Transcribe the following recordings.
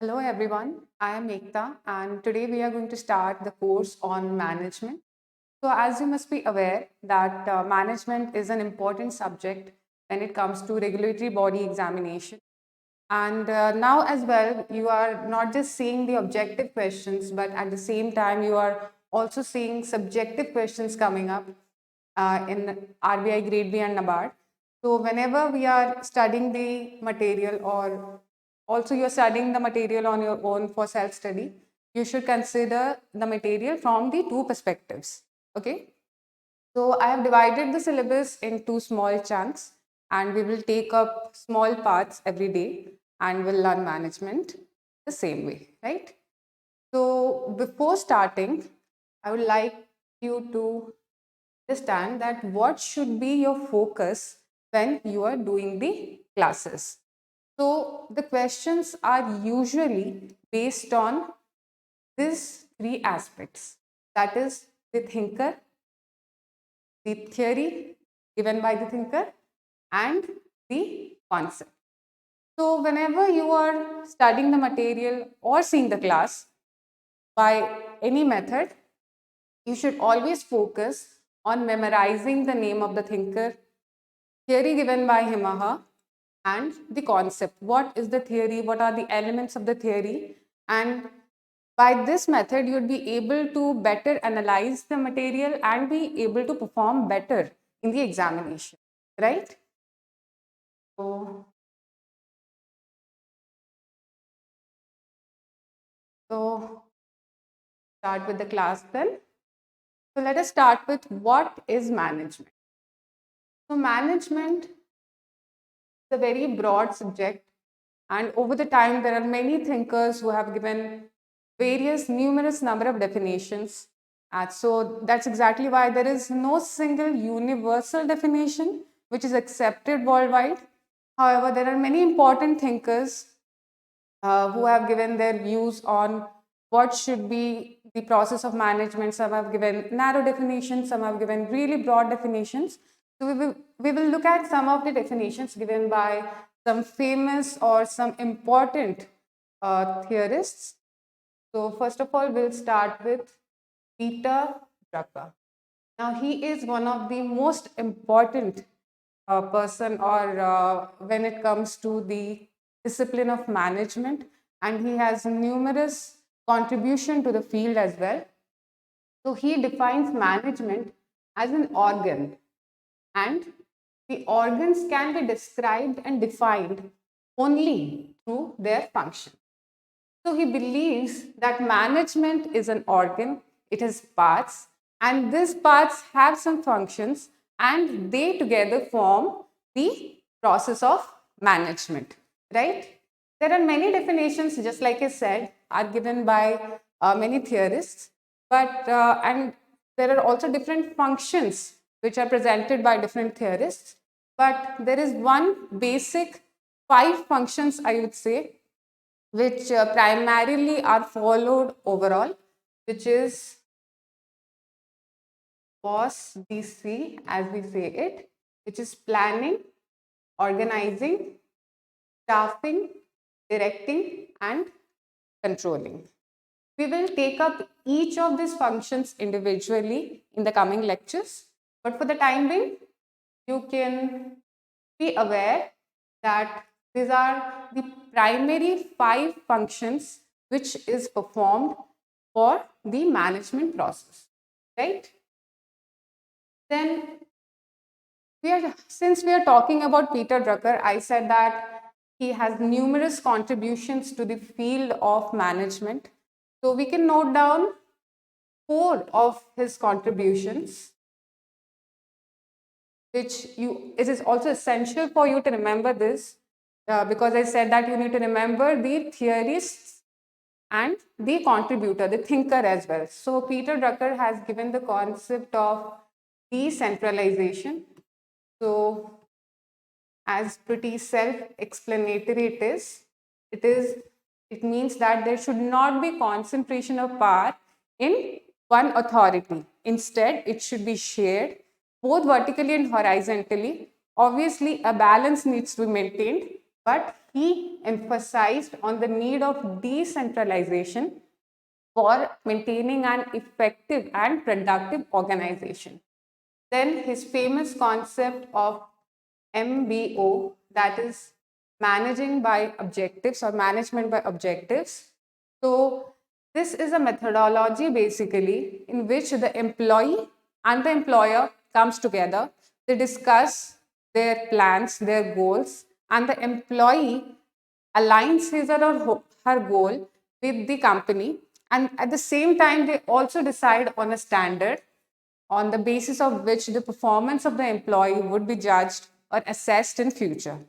Hello everyone, I am Ekta and today we are going to start the course on management. So as you must be aware that management is an important subject when it comes to regulatory body examination. And now as well, you are not just seeing the objective questions, but at the same time, you are also seeing subjective questions coming up in RBI Grade B and NABARD. So whenever we are studying the material or also you're studying the material on your own for self-study, you should consider the material from the two perspectives. Okay. So I have divided the syllabus in two small chunks and we will take up small parts every day and we'll learn management the same way, right? So before starting, I would like you to understand that what should be your focus when you are doing the classes. So the questions are usually based on these three aspects. That is the thinker, the theory given by the thinker, and the concept. So whenever you are studying the material or seeing the class by any method, you should always focus on memorizing the name of the thinker, theory given by him or her, and the concept. What is the theory? What are the elements of the theory? And by this method, you'd be able to better analyze the material and be able to perform better in the examination, right? So, so start with the class then. So let us start with what is management. So management is a very broad subject, and over the time there are many thinkers who have given numerous number of definitions. So that's exactly why there is no single universal definition which is accepted worldwide. However, there are many important thinkers who have given their views on what should be the process of management. Some have given narrow definitions, some have given really broad definitions. So we will look at some of the definitions given by some famous or some important theorists. So first of all, we'll start with Peter Drucker. Now, he is one of the most important person or when it comes to the discipline of management, and he has numerous contribution to the field as well. So he defines management as an organ, and the organs can be described and defined only through their function. So he believes that management is an organ, it has parts, and these parts have some functions, and they together form the process of management, right? There are many definitions, just like I said, are given by many theorists, but and there are also different functions which are presented by different theorists, but there is one basic 5 functions, I would say, which primarily are followed overall, which is POS DC, as we say it, which is planning, organizing, staffing, directing, and controlling. We will take up each of these functions individually in the coming lectures, but for the time being, you can be aware that these are the primary 5 functions which is performed for the management process, right? Then since we are talking about Peter Drucker, I said that he has numerous contributions to the field of management. So we can note down 4 of his contributions, which it is also essential for you to remember this because I said that you need to remember the theorists and the contributor, the thinker as well. So Peter Drucker has given the concept of decentralization. So as pretty self-explanatory it means that there should not be concentration of power in one authority. Instead, it should be shared both vertically and horizontally. Obviously, a balance needs to be maintained, but he emphasized on the need of decentralization for maintaining an effective and productive organization. Then his famous concept of MBO, that is managing by objectives or management by objectives. So this is a methodology basically in which the employee and the employer comes together. They discuss their plans, their goals, and the employee aligns his or her goal with the company, and at the same time they also decide on a standard on the basis of which the performance of the employee would be judged or assessed in future.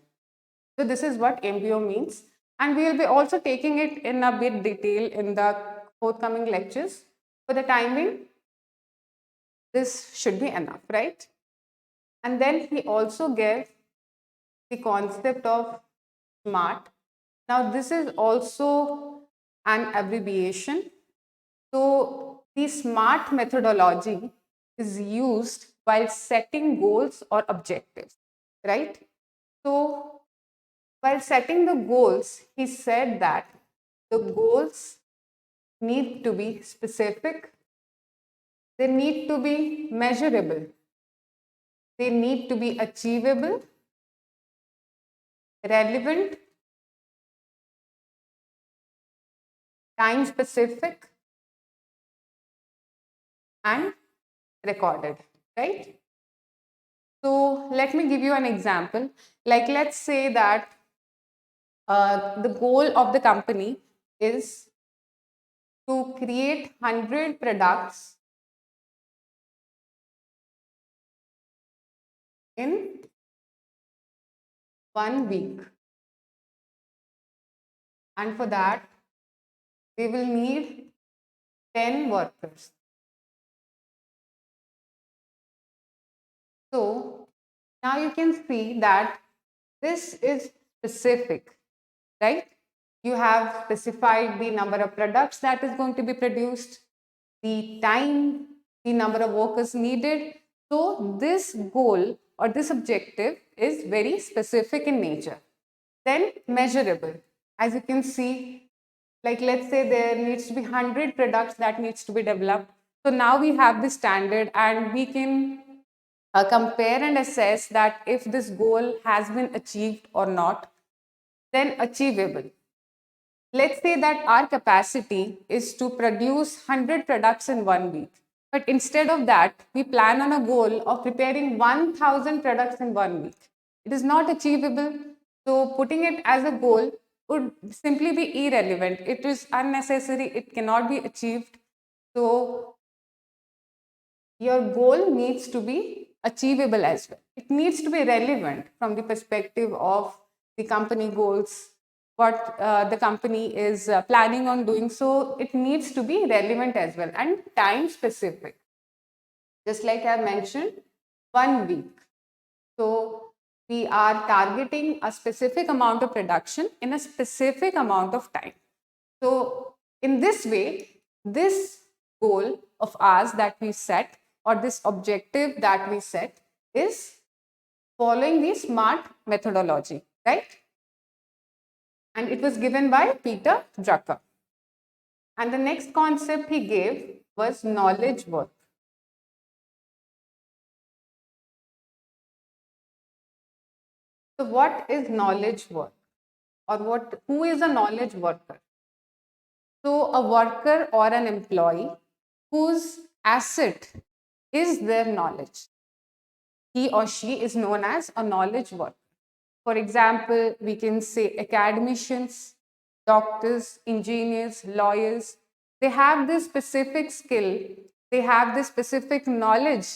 So this is what MBO means, and we will be also taking it in a bit detail in the forthcoming lectures. For the time being, this should be enough, right? And then he also gave the concept of SMART. Now this is also an abbreviation. So the SMART methodology is used while setting goals or objectives, right? So while setting the goals, he said that the goals need to be specific, they need to be measurable, they need to be achievable, relevant, time specific, and recorded, right? So let me give you an example. Like let's say that the goal of the company is to create 100 products in 1 week. And for that, they will need 10 workers. So now you can see that this is specific, right? You have specified the number of products that is going to be produced, the time, the number of workers needed. So this goal or this objective is very specific in nature. Then measurable. As you can see, like let's say there needs to be 100 products that needs to be developed. So now we have the standard and we can compare and assess that if this goal has been achieved or not. Then achievable. Let's say that our capacity is to produce 100 products in 1 week. But instead of that, we plan on a goal of preparing 1000 products in 1 week. It is not achievable. So putting it as a goal would simply be irrelevant. It is unnecessary. It cannot be achieved. So your goal needs to be achievable as well. It needs to be relevant from the perspective of the company goals, what the company is planning on doing. So it needs to be relevant as well and time specific. Just like I mentioned, 1 week. So we are targeting a specific amount of production in a specific amount of time. So in this way, this goal of ours that we set or this objective that we set is following the SMART methodology, right? And it was given by Peter Drucker. And the next concept he gave was knowledge work. So what is knowledge work? Or who is a knowledge worker? So a worker or an employee whose asset is their knowledge. He or she is known as a knowledge worker. For example, we can say academicians, doctors, engineers, lawyers. They have this specific skill, they have this specific knowledge,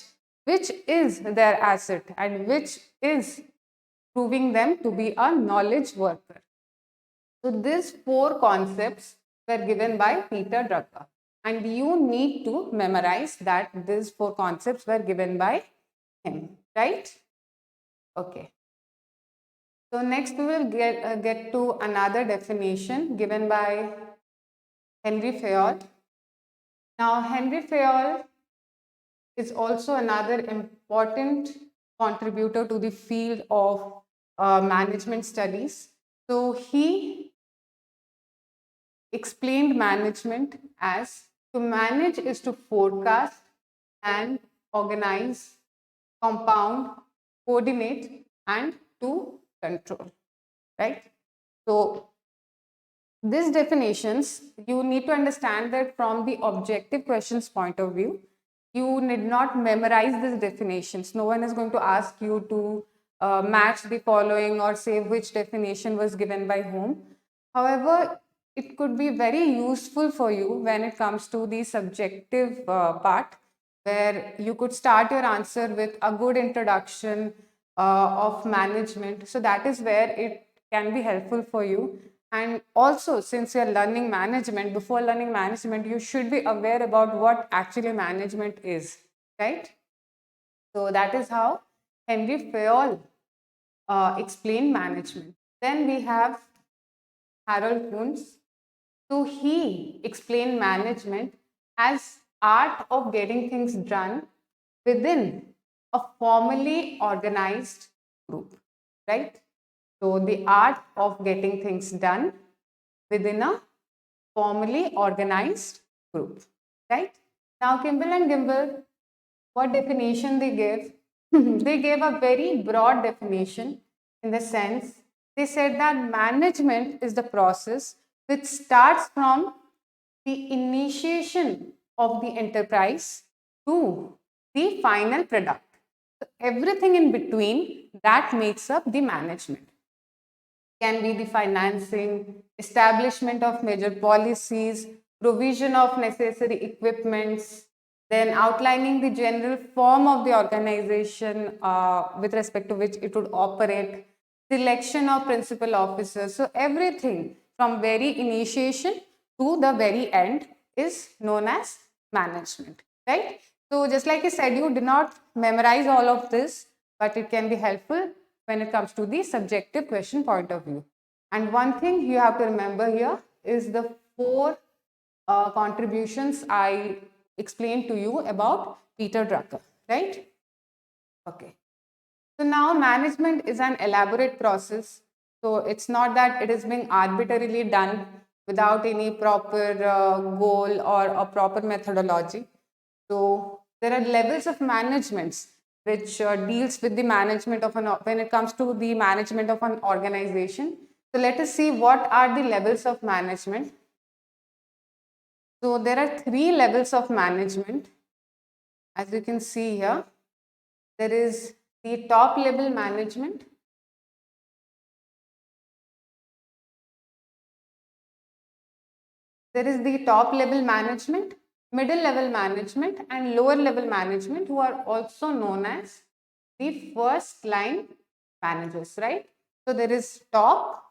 which is their asset and which is proving them to be a knowledge worker. So these 4 concepts were given by Peter Drucker. And you need to memorize that these 4 concepts were given by him, right? Okay. So next we will get to another definition given by Henry Fayol. Now Henry Fayol is also another important contributor to the field of management studies. So he explained management as to manage is to forecast and organize, compound, coordinate, and to control, right? So these definitions, you need to understand that from the objective questions point of view, you need not memorize these definitions. No one is going to ask you to match the following or say which definition was given by whom. However, it could be very useful for you when it comes to the subjective part, where you could start your answer with a good introduction of management. So that is where it can be helpful for you. And also, since you're learning management, before learning management, you should be aware about what actually management is, right? So that is how Henry Fayol explained management. Then we have Harold Kuntz. So he explained management as art of getting things done within a formally organized group, right? So the art of getting things done within a formally organized group, right? Now Kimball and Gimble, what definition they gave? They gave a very broad definition in the sense they said that management is the process which starts from the initiation of the enterprise to the final product. So everything in between that makes up the management. Can be the financing, establishment of major policies, provision of necessary equipments, then outlining the general form of the organization with respect to which it would operate, selection of principal officers. So everything from very initiation to the very end is known as management, right? So just like I said, you do not memorize all of this, but it can be helpful when it comes to the subjective question point of view. And one thing you have to remember here is the four contributions I explained to you about Peter Drucker, right? Okay. So now management is an elaborate process. So it's not that it is being arbitrarily done without any proper goal or a proper methodology. So there are levels of managements which deals with the management of when it comes to the management of an organization. So let us see what are the levels of management. So there are three levels of management. As you can see here, there is the top level management. There is the top level management, middle level management, and lower level management, who are also known as the first line managers, right? So there is top,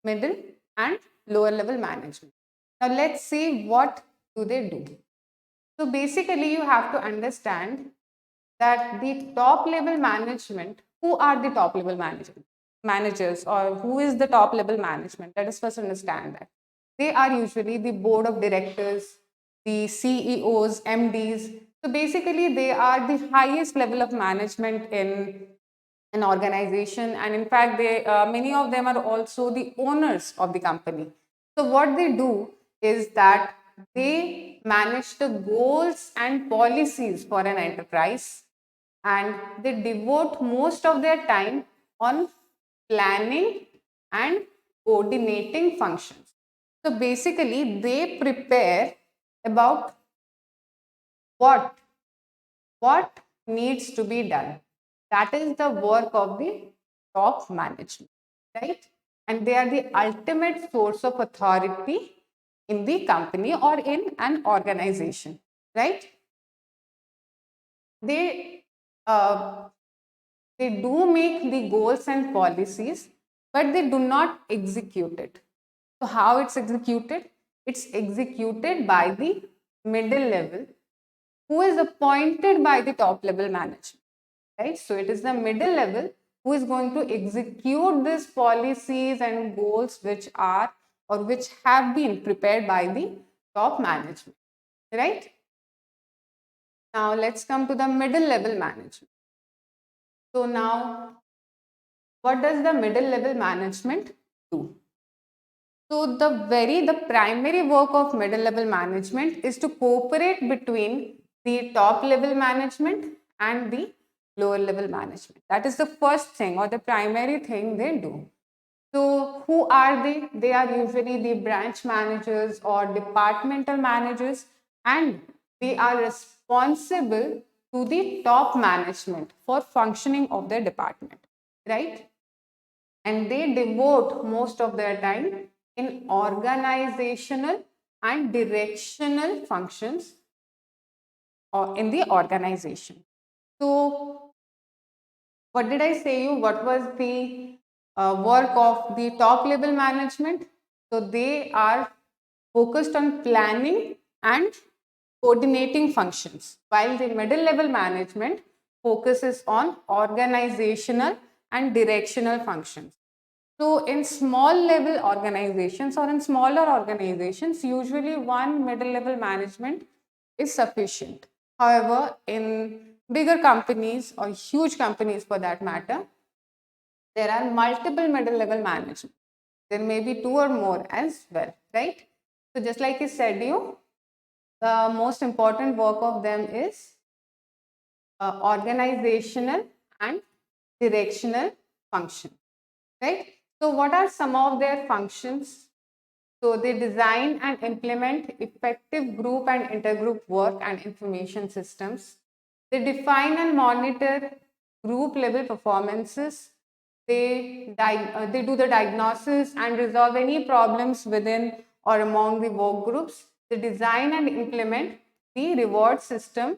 middle, and lower level management. Now let's see what do they do. So basically you have to understand that the top level management, who are the top level managers, or who is the top level management? Let us first understand that. They are usually the board of directors, the CEOs, MDs. So basically they are the highest level of management in an organization, and in fact they many of them are also the owners of the company. So what they do is that they manage the goals and policies for an enterprise, and they devote most of their time on planning and coordinating functions. So basically they prepare about what needs to be done. That is the work of the top management, right? And they are the ultimate source of authority in the company or in an organization, right? They uh, they do make the goals and policies, but they do not execute it. So how it's executed? It's executed by the middle level, who is appointed by the top level management, right? So it is the middle level who is going to execute these policies and goals which are or which have been prepared by the top management, right? Now let's come to the middle level management. So now, what does the middle level management do. So the primary work of middle level management is to cooperate between the top level management and the lower level management. That is the first thing or the primary thing they do. So who are they? They are usually the branch managers or departmental managers, and they are responsible to the top management for functioning of their department, right? And they devote most of their time in organizational and directional functions or in the organization. So what did I say you? What was the work of the top level management? So they are focused on planning and coordinating functions, while the middle level management focuses on organizational and directional functions. So in small level organizations or in smaller organizations, usually one middle level management is sufficient. However, in bigger companies or huge companies for that matter, there are multiple middle level management. There may be two or more as well, right? So just like I said you, the most important work of them is organizational and directional function, right? So what are some of their functions? So they design and implement effective group and intergroup work and information systems. They define and monitor group level performances. They do the diagnosis and resolve any problems within or among the work groups. They design and implement the reward system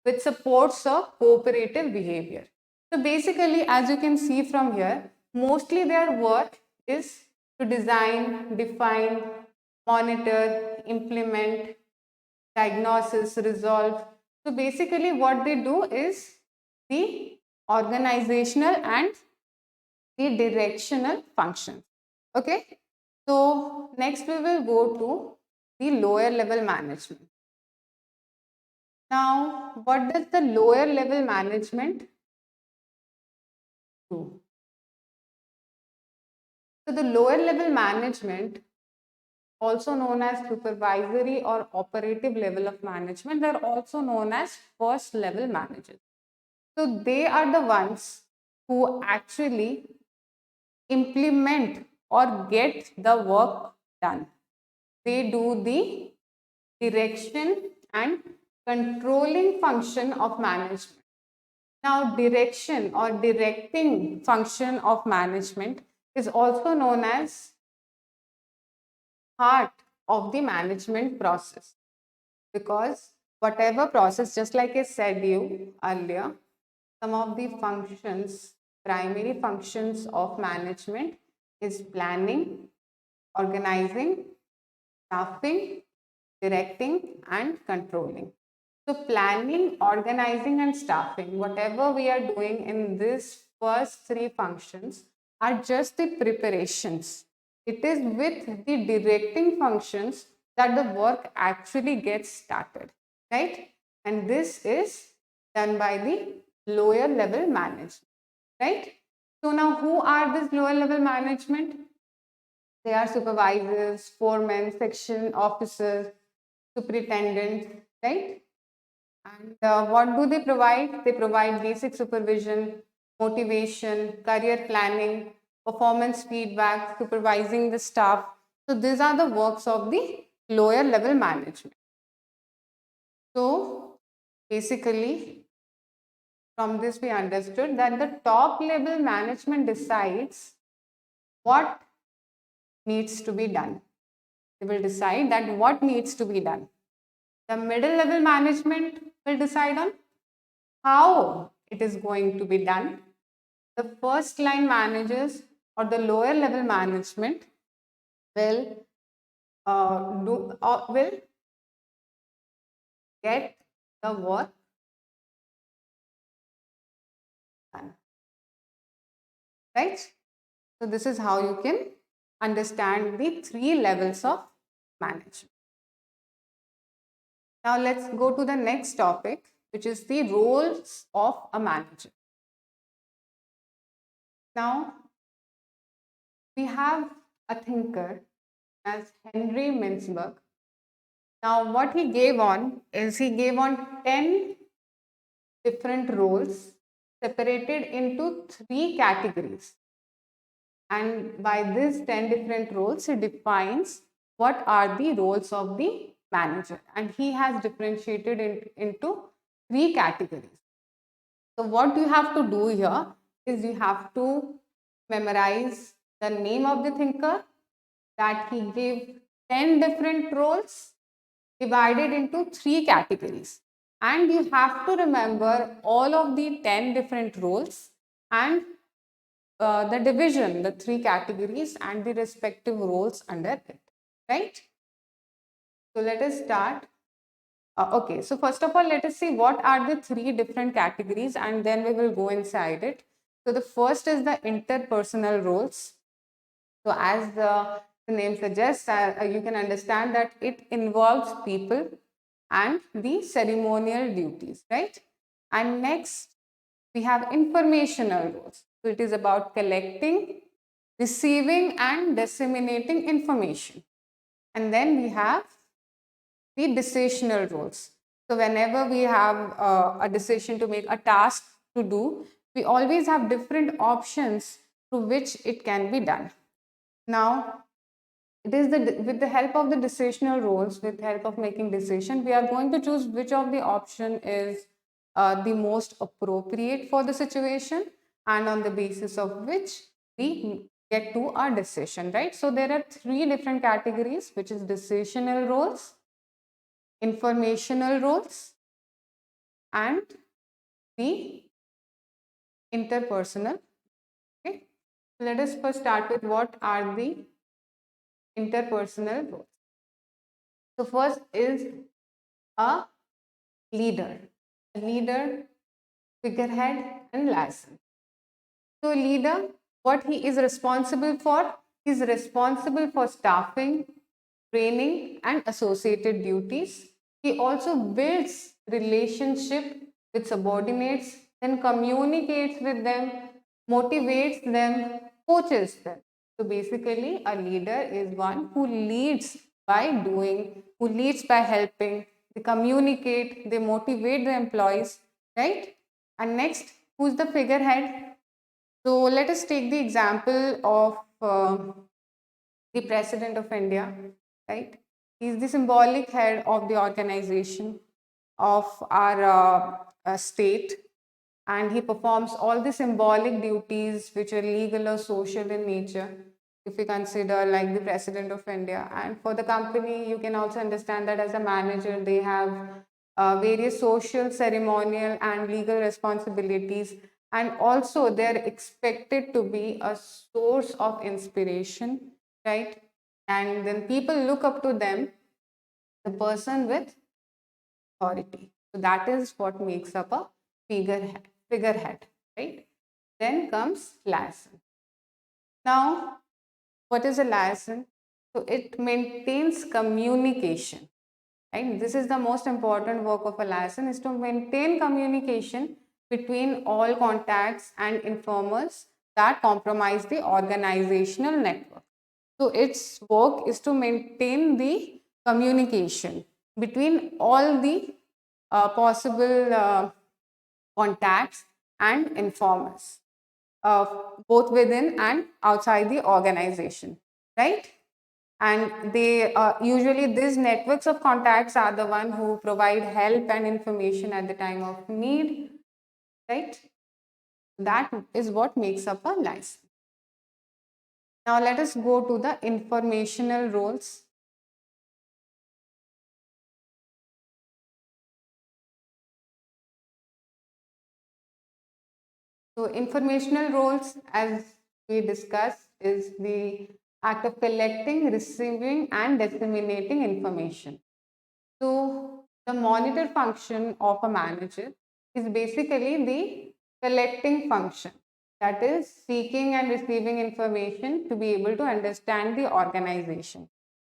which supports a cooperative behavior. So basically, as you can see from here, mostly their work is to design, define, monitor, implement, diagnosis, resolve. So basically what they do is the organizational and the directional functions. Okay. So next we will go to the lower level management. Now, what does the lower level management do? So the lower level management, also known as supervisory or operative level of management, they are also known as first level managers. So they are the ones who actually implement or get the work done. They do the direction and controlling function of management. Now, direction or directing function of management is also known as heart of the management process, because whatever process, just like I said you earlier, some of the functions, primary functions of management is planning, organizing, staffing, directing and controlling. So planning, organizing and staffing, whatever we are doing in these first three functions are just the preparations. It is with the directing functions that the work actually gets started, right? And this is done by the lower level management, right? So now who are this lower level management? They are supervisors, foremen, section officers, superintendents, right? And what do they provide? They provide basic supervision, motivation, career planning, performance feedback, supervising the staff. So these are the works of the lower level management. So basically, from this we understood that the top level management decides what needs to be done. They will decide that what needs to be done. The middle level management will decide on how it is going to be done. The first line managers or the lower level management will will get the work done, right? So this is how you can understand the three levels of management. Now let's go to the next topic, which is the roles of a manager. Now, we have a thinker as Henry Mintzberg. Now, what he gave on is he gave on 10 different roles separated into 3 categories. And by these 10 different roles, he defines what are the roles of the manager. And he has differentiated into 3 categories. So what you have to do here is you have to memorize the name of the thinker, that he gave 10 different roles divided into 3 categories. And you have to remember all of the 10 different roles and the division, the 3 categories and the respective roles under it, right? So let us start. Okay, so first of all, let us see what are the 3 different categories and then we will go inside it. So the first is the interpersonal roles. So as the name suggests, you can understand that it involves people and the ceremonial duties, right? And next, we have informational roles. So it is about collecting, receiving and disseminating information. And then we have the decisional roles. So whenever we have a decision to make, a task to do, we always have different options through which it can be done. Now, it is with the help of the decisional roles, with the help of making decision, we are going to choose which of the option is the most appropriate for the situation, and on the basis of which we get to our decision, right? So there are 3 different categories, which is decisional roles, informational roles, and the interpersonal. Okay, let us first start with what are the interpersonal roles. So first is a leader, figurehead, and liaison. So leader, what he is responsible for? He is responsible for staffing, training, and associated duties. He also builds relationship with subordinates, then communicates with them, motivates them, coaches them. So basically, a leader is one who leads by doing, who leads by helping, they communicate, they motivate the employees, right? And next, who's the figurehead? So let us take the example of the President of India, right? He is the symbolic head of the organization of our state, and he performs all the symbolic duties which are legal or social in nature, if we consider like the President of India. And for the company, you can also understand that as a manager, they have various social, ceremonial, and legal responsibilities. And also, they're expected to be a source of inspiration, right? And then people look up to them, the person with authority. So that is what makes up a figurehead, right? Then comes liaison. Now, what is a liaison? So it maintains communication, right? This is the most important work of a liaison, is to maintain communication between all contacts and informers that compromise the organizational network. So its work is to maintain the communication between all the possible contacts and informers, both within and outside the organization, right? And they usually, these networks of contacts are the one who provide help and information at the time of need, right? That is what makes up a license. Now let us go to the informational roles. So informational roles, as we discussed, is the act of collecting, receiving, and disseminating information. So the monitor function of a manager is basically the collecting function, that is seeking and receiving information to be able to understand the organization.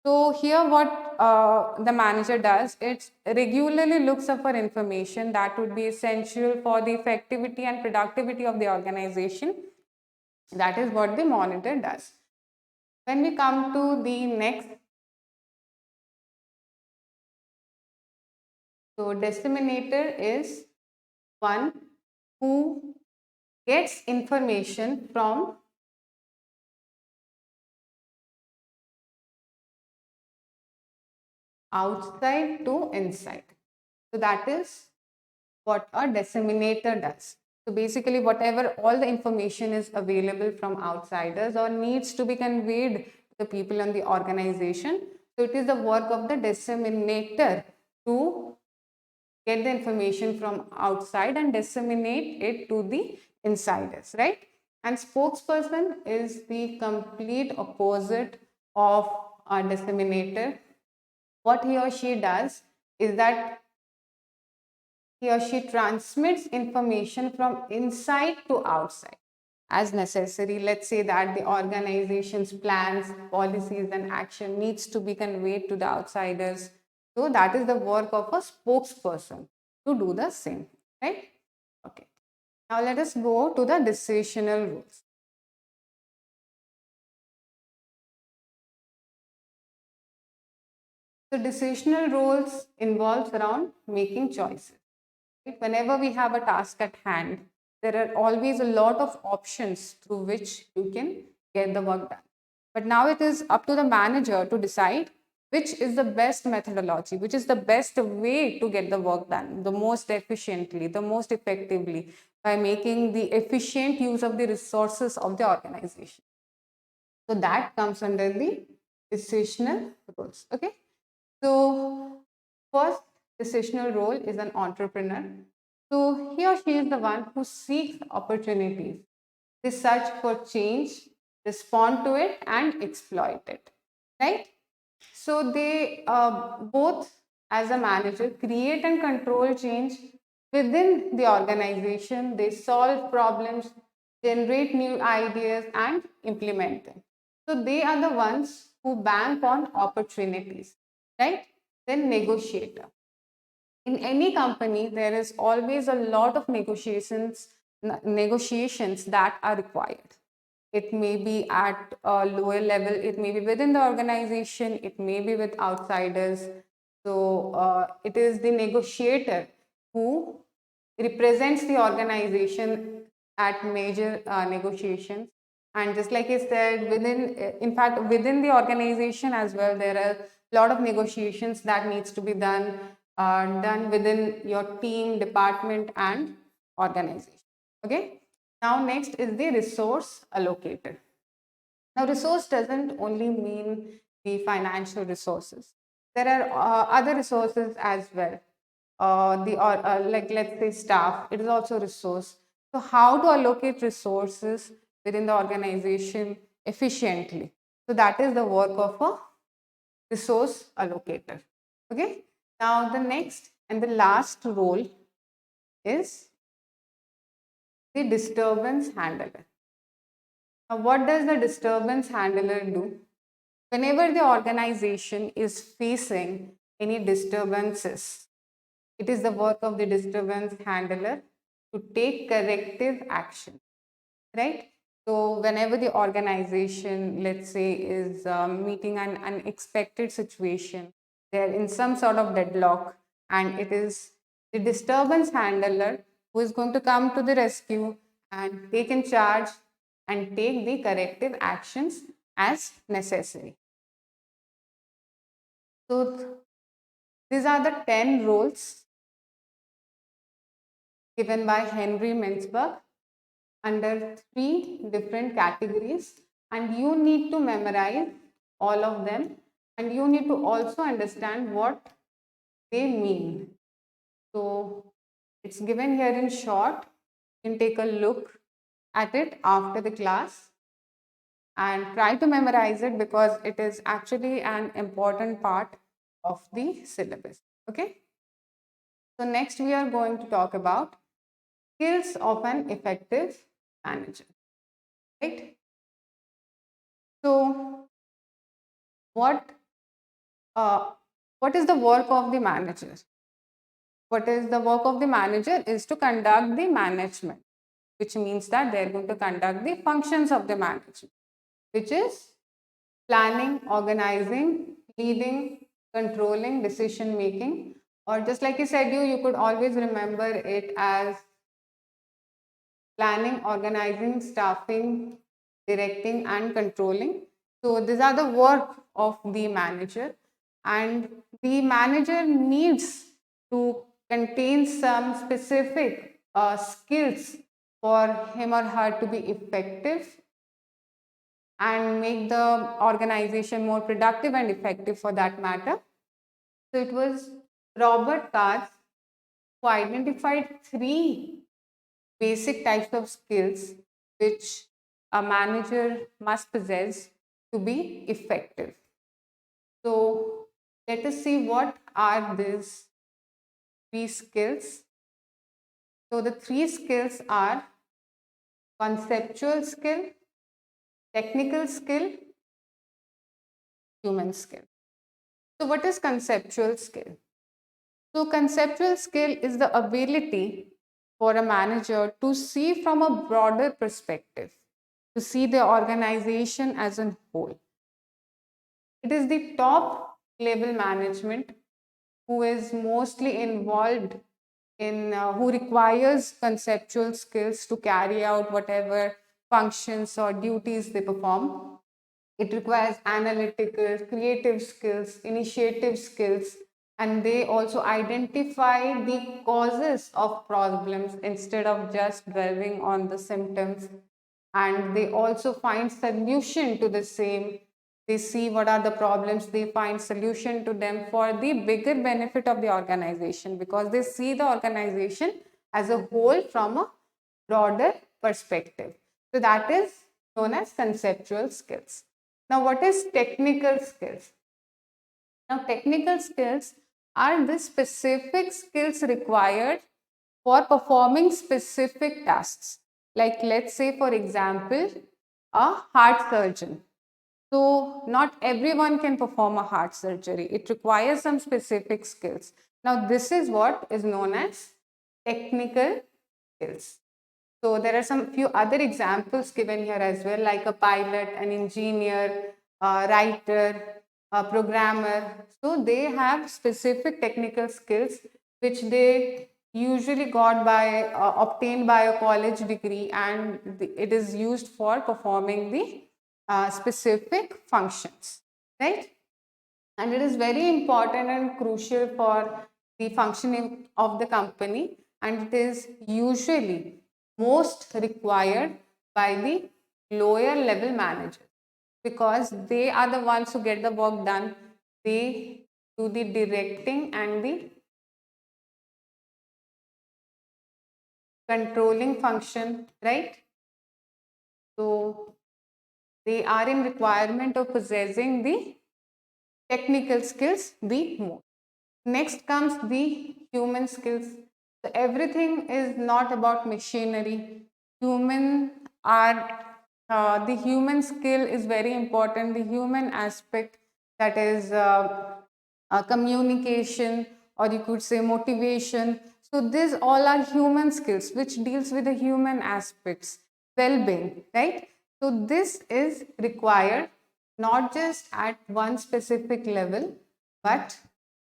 So here what the manager does, it regularly looks up for information that would be essential for the effectivity and productivity of the organization. That is what the monitor does. When we come to the next, so disseminator is one who gets information from outside to inside. So that is what a disseminator does. So basically, whatever all the information is available from outsiders or needs to be conveyed to the people in the organization, so it is the work of the disseminator to get the information from outside and disseminate it to the insiders, right? And spokesperson is the complete opposite of a disseminator. What he or she does is that he or she transmits information from inside to outside as necessary. Let's say that the organization's plans, policies, and action needs to be conveyed to the outsiders. So that is the work of a spokesperson to do the same, right? Okay. Now let us go to the decisional rules. So decisional roles involves around making choices. Whenever we have a task at hand, there are always a lot of options through which you can get the work done. But now it is up to the manager to decide which is the best methodology, which is the best way to get the work done, the most efficiently, the most effectively, by making the efficient use of the resources of the organization. So that comes under the decisional roles. Okay. So first decisional role is an entrepreneur. So he or she is the one who seeks opportunities. They search for change, respond to it, and exploit it. Right? So they both, as a manager, create and control change within the organization. They solve problems, generate new ideas, and implement them. So they are the ones who bank on opportunities, right? Then negotiator. In any company, there is always a lot of negotiations that are required. It may be at a lower level, it may be within the organization, it may be with outsiders. So it is the negotiator who represents the organization at major negotiations. And just like I said, in fact, within the organization as well, there are a lot of negotiations that needs to be done within your team, department, and organization. Okay. Now, next is the resource allocator. Now, resource doesn't only mean the financial resources. There are other resources as well. Like let's say staff, it is also a resource. So how to allocate resources within the organization efficiently? So that is the work of a resource allocator. Okay. Now the next and the last role is the disturbance handler. Now, what does the disturbance handler do? Whenever the organization is facing any disturbances, it is the work of the disturbance handler to take corrective action, right? So whenever the organization, let's say, is meeting an unexpected situation, they're in some sort of deadlock, and it is the disturbance handler who is going to come to the rescue and take in charge and take the corrective actions as necessary. So these are the 10 roles given by Henry Mintzberg under 3 different categories, and you need to memorize all of them, and you need to also understand what they mean. So it's given here in short. You can take a look at it after the class and try to memorize it, because it is actually an important part of the syllabus. Okay. So next we are going to talk about skills of an effective manager, right? So what is the work of the manager? What is the work of the manager is to conduct the management, which means that they're going to conduct the functions of the management, which is planning, organizing, leading, controlling, decision making, or just like you said, you could always remember it as planning, organizing, staffing, directing, and controlling. So these are the work of the manager, and the manager needs to contain some specific skills for him or her to be effective and make the organization more productive and effective for that matter. So it was Robert Katz who identified three basic types of skills which a manager must possess to be effective. So let us see what are these three skills. So the three skills are conceptual skill, technical skill, human skill. So what is conceptual skill? So conceptual skill is the ability for a manager to see from a broader perspective, to see the organization as a whole. It is the top level management who is mostly involved in, who requires conceptual skills to carry out whatever functions or duties they perform. It requires analytical, creative skills, initiative skills, and they also identify the causes of problems instead of just dwelling on the symptoms. And they also find solution to the same. They see what are the problems, they find solution to them for the bigger benefit of the organization, because they see the organization as a whole from a broader perspective. So that is known as conceptual skills. Now, what is technical skills? Now, technical skills are the specific skills required for performing specific tasks. Like, let's say, for example, a heart surgeon. So, not everyone can perform a heart surgery. It requires some specific skills. Now, this is what is known as technical skills. So there are some few other examples given here as well, like a pilot, an engineer, a writer, a programmer. So they have specific technical skills which they usually got by obtained by a college degree, and it is used for performing the specific functions, right? And it is very important and crucial for the functioning of the company, and it is usually most required by the lower level managers, because they are the ones who get the work done. They do the directing and the controlling function, right? So they are in requirement of possessing the technical skills the most. Next comes the human skills. So everything is not about machinery. The human skill is very important. The human aspect, that is communication, or you could say motivation. So these all are human skills which deals with the human aspects, well-being, right? So this is required not just at one specific level, but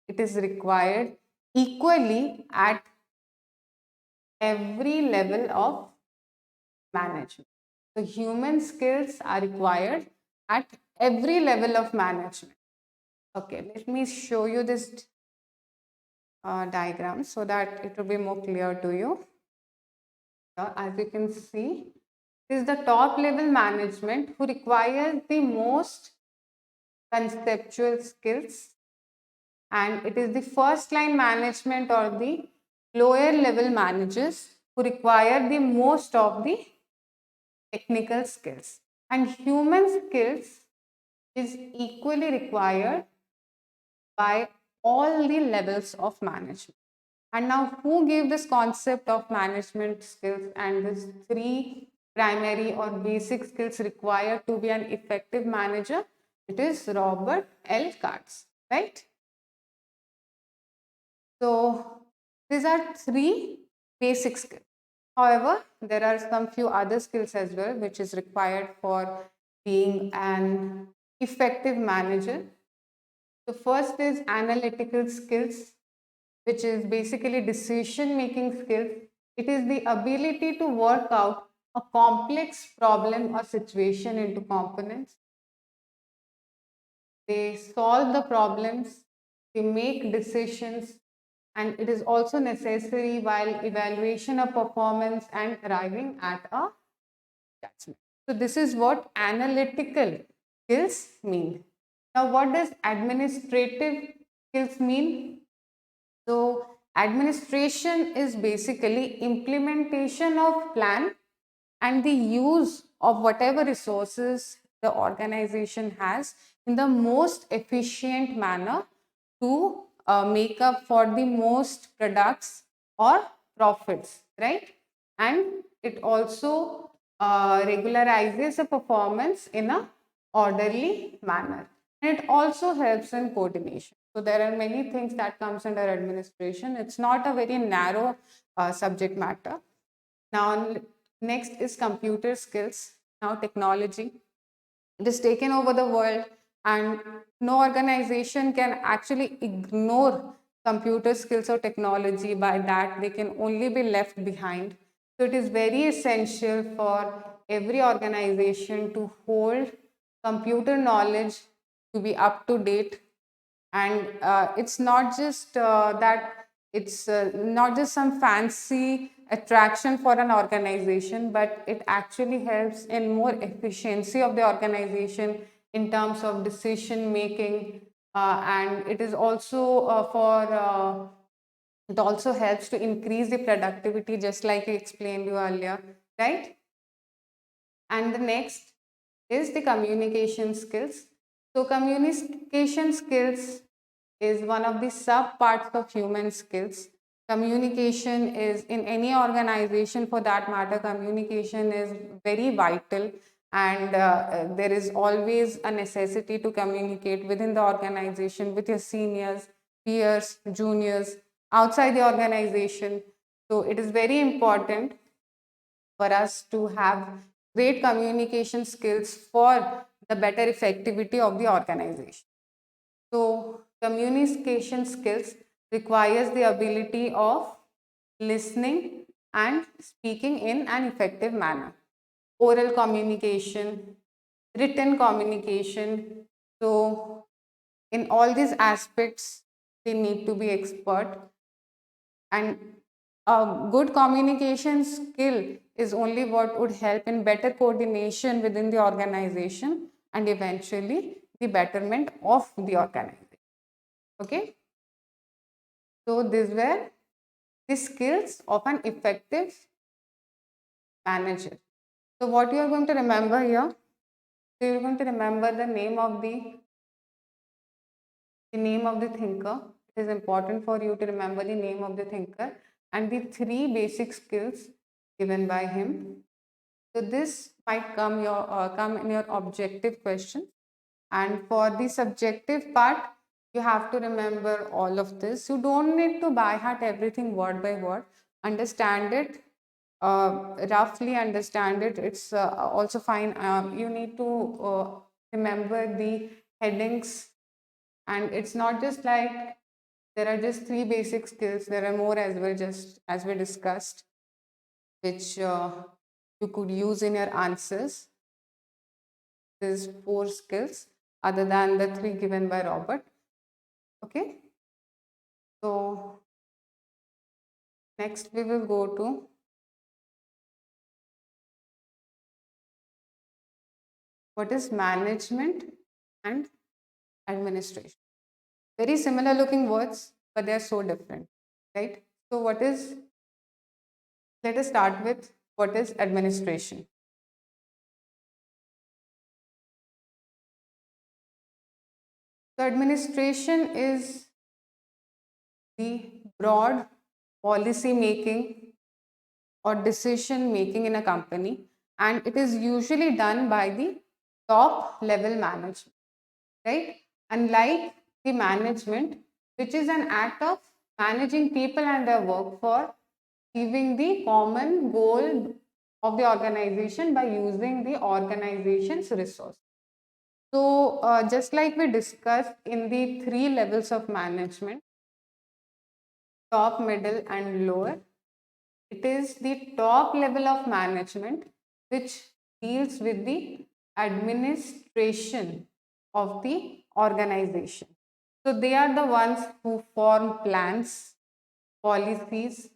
it is required equally at every level of management. So human skills are required at every level of management. Okay, let me show you this diagram so that it will be more clear to you. As you can see, this is the top level management who requires the most conceptual skills, and it is the first line management or the lower level managers who require the most of the technical skills. And human skills is equally required by all the levels of management. And now, who gave this concept of management skills and these three primary or basic skills required to be an effective manager? It is Robert L. Katz, right? So these are three basic skills. However, there are some few other skills as well which is required for being an effective manager. The first is analytical skills, which is basically decision making skills. It is the ability to work out a complex problem or situation into components. They solve the problems, they make decisions, and it is also necessary while evaluation of performance and arriving at a judgment. So this is what analytical skills mean. Now, what does administrative skills mean? So administration is basically implementation of plan and the use of whatever resources the organization has in the most efficient manner to make up for the most products or profits, right? And it also regularizes the performance in a orderly manner, and it also helps in coordination. So there are many things that comes under administration. It's not a very narrow subject matter. Now next is computer skills. Now technology, it has taken over the world, and no organization can actually ignore computer skills or technology. By that, they can only be left behind. So it is very essential for every organization to hold computer knowledge, to be up to date. And it's not just that it's not just some fancy attraction for an organization, but it actually helps in more efficiency of the organization in terms of decision making, and it is also it also helps to increase the productivity, just like I explained you earlier, right? And the next is the communication skills. So communication skills is one of the sub parts of human skills. Communication is, in any organization for that matter, communication is very vital, and there is always a necessity to communicate within the organization with your seniors, peers, juniors, outside the organization. So it is very important for us to have great communication skills for the better effectivity of the organization. So communication skills requires the ability of listening and speaking in an effective manner. Oral communication, written communication. So in all these aspects, they need to be expert, and a good communication skill is only what would help in better coordination within the organization and eventually the betterment of the organization. Okay, so these were the skills of an effective manager. So what you are going to remember here, so you're going to remember the name of the thinker. It is important for you to remember the name of the thinker and the three basic skills given by him. So this might come in your objective question, and for the subjective part, you have to remember all of this. You don't need to by heart everything word by word. Understand it, roughly understand it. It's also fine. You need to remember the headings, and it's not just like there are just three basic skills. There are more as well, just as we discussed, which you could use in your answers. There's four skills other than the three given by Robert. Okay. So next we will go to what is management and administration. Very similar looking words, but they are so different, right? So let us start with what is administration. So administration is the broad policy making or decision making in a company, and it is usually done by the top level management, right? Unlike the management, which is an act of managing people and their work for achieving the common goal of the organization by using the organization's resources. So just like we discussed in the 3 levels of management, top, middle, and lower, it is the top level of management which deals with the administration of the organization. So they are the ones who form plans, policies,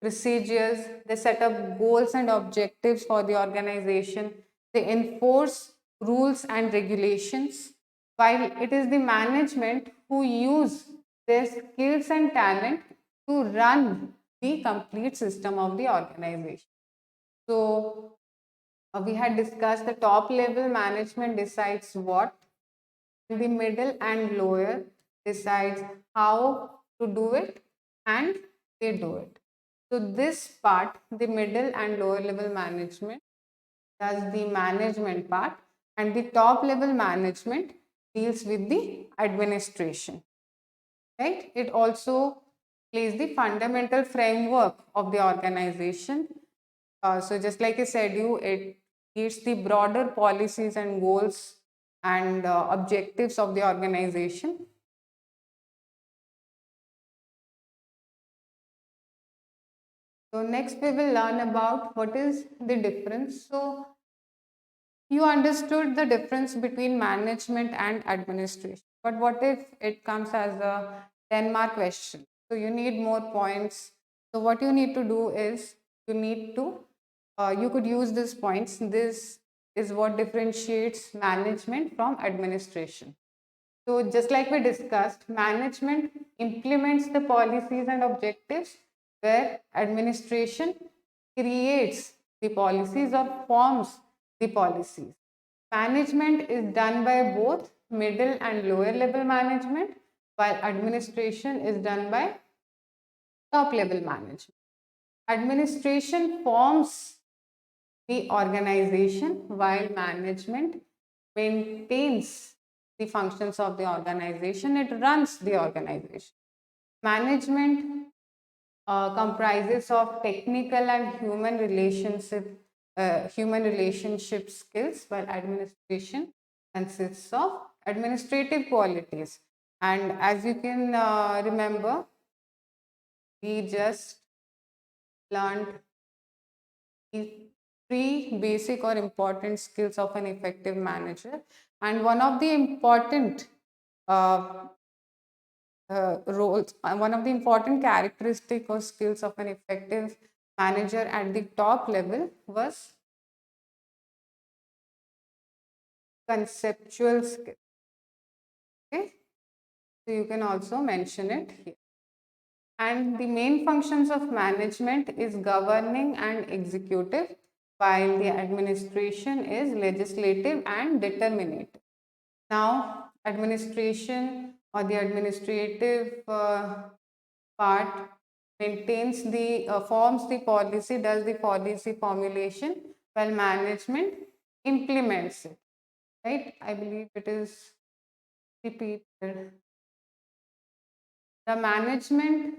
procedures, they set up goals and objectives for the organization, they enforce rules and regulations, while it is the management who use their skills and talent to run the complete system of the organization. So we had discussed the top level management decides what, the middle and lower decides how to do it, and they do it. So this part, the middle and lower level management does the management part, and the top level management deals with the administration, right? It also plays the fundamental framework of the organization. So just like I said, it gives the broader policies and goals and objectives of the organization. So next we will learn about what is the difference. So you understood the difference between management and administration, but what if it comes as a 10-mark question? So you need more points. So what you need to do is you could use these points. This is what differentiates management from administration. So just like we discussed, management implements the policies and objectives, where administration creates the policies or forms the policies. Management is done by both middle and lower level management, while administration is done by top level management. Administration forms the organization, while management maintains the functions of the organization, it runs the organization. Management comprises of technical and human relationship skills, while administration consists of administrative qualities. And as you can remember, we just learned the 3 basic or important skills of an effective manager, and one of the important roles, one of the important characteristic or skills of an effective manager at the top level was conceptual skill. Okay, so you can also mention it here. And the main functions of management is governing and executive, while the administration is legislative and determinative. Now, administration or the administrative part maintains the forms the policy, does the policy formulation, while management implements it. Right? I believe it is repeated. The management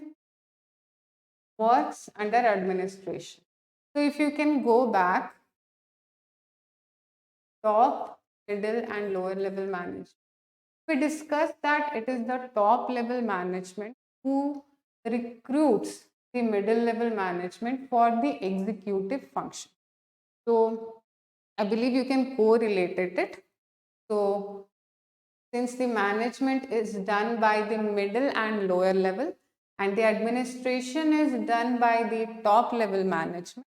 works under administration. So if you can go back, top, middle, and lower level management. We discussed that it is the top level management who recruits the middle level management for the executive function. So I believe you can correlate it. So since the management is done by the middle and lower level, and the administration is done by the top level management,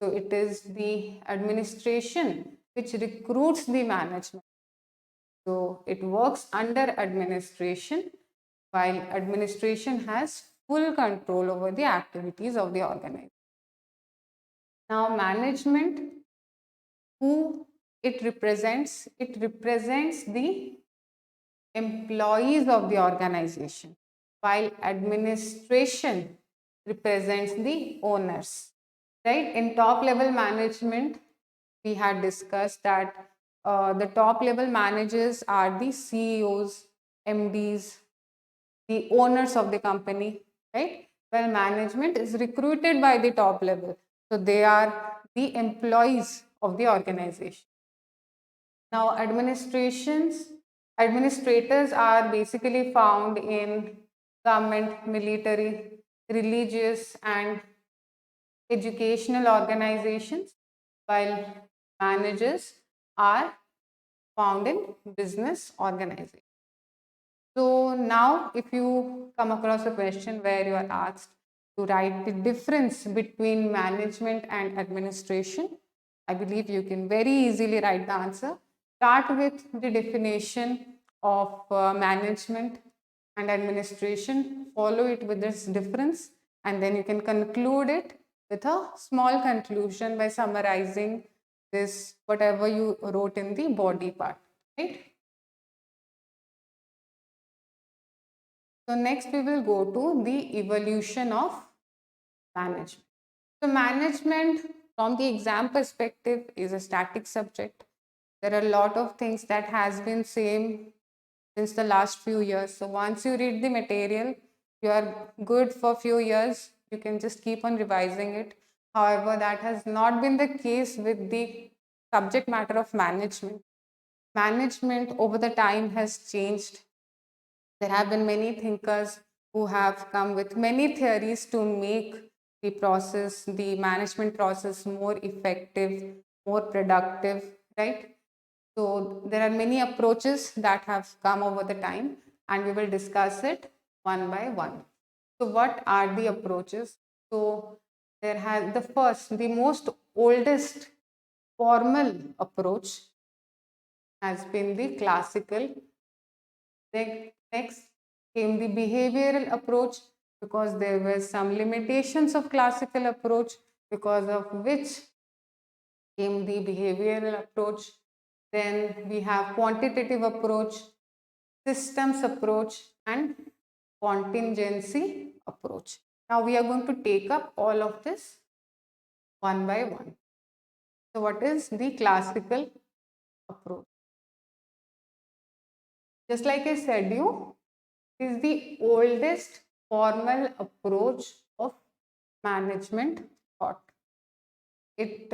so it is the administration which recruits the management. So it works under administration, while administration has full control over the activities of the organization. Now, management, who it represents the employees of the organization, while administration represents the owners. Right? In top level management, we had discussed that the top level managers are the CEOs, MDs, the owners of the company, right? Well, management is recruited by the top level. So they are the employees of the organization. Now, administrations Administrators are basically found in government, military, religious, and educational organizations, while managers are found in business organizations. So now if you come across a question where you are asked to write the difference between management and administration, I believe you can very easily write the answer. Start with the definition of management and administration, follow it with this difference, and then you can conclude it with a small conclusion by summarizing this, whatever you wrote in the body part, right? So next we will go to the evolution of management. So management from the exam perspective is a static subject. There are a lot of things that has been same since the last few years. So once you read the material, you are good for few years. You can just keep on revising it. However, that has not been the case with the subject matter of management. Management over the time has changed. There have been many thinkers who have come with many theories to make the process, the management process more effective, more productive, right? So there are many approaches that have come over the time, and we will discuss it one by one. So what are the approaches? So there has the first, the most oldest formal approach has been the classical. Then next came the behavioral approach, because there were some limitations of classical approach, because of which came the behavioral approach. Then we have quantitative approach, systems approach, and contingency approach. Now we are going to take up all of this one by one. So what is the classical approach? Just like I said, you is the oldest formal approach of management thought. It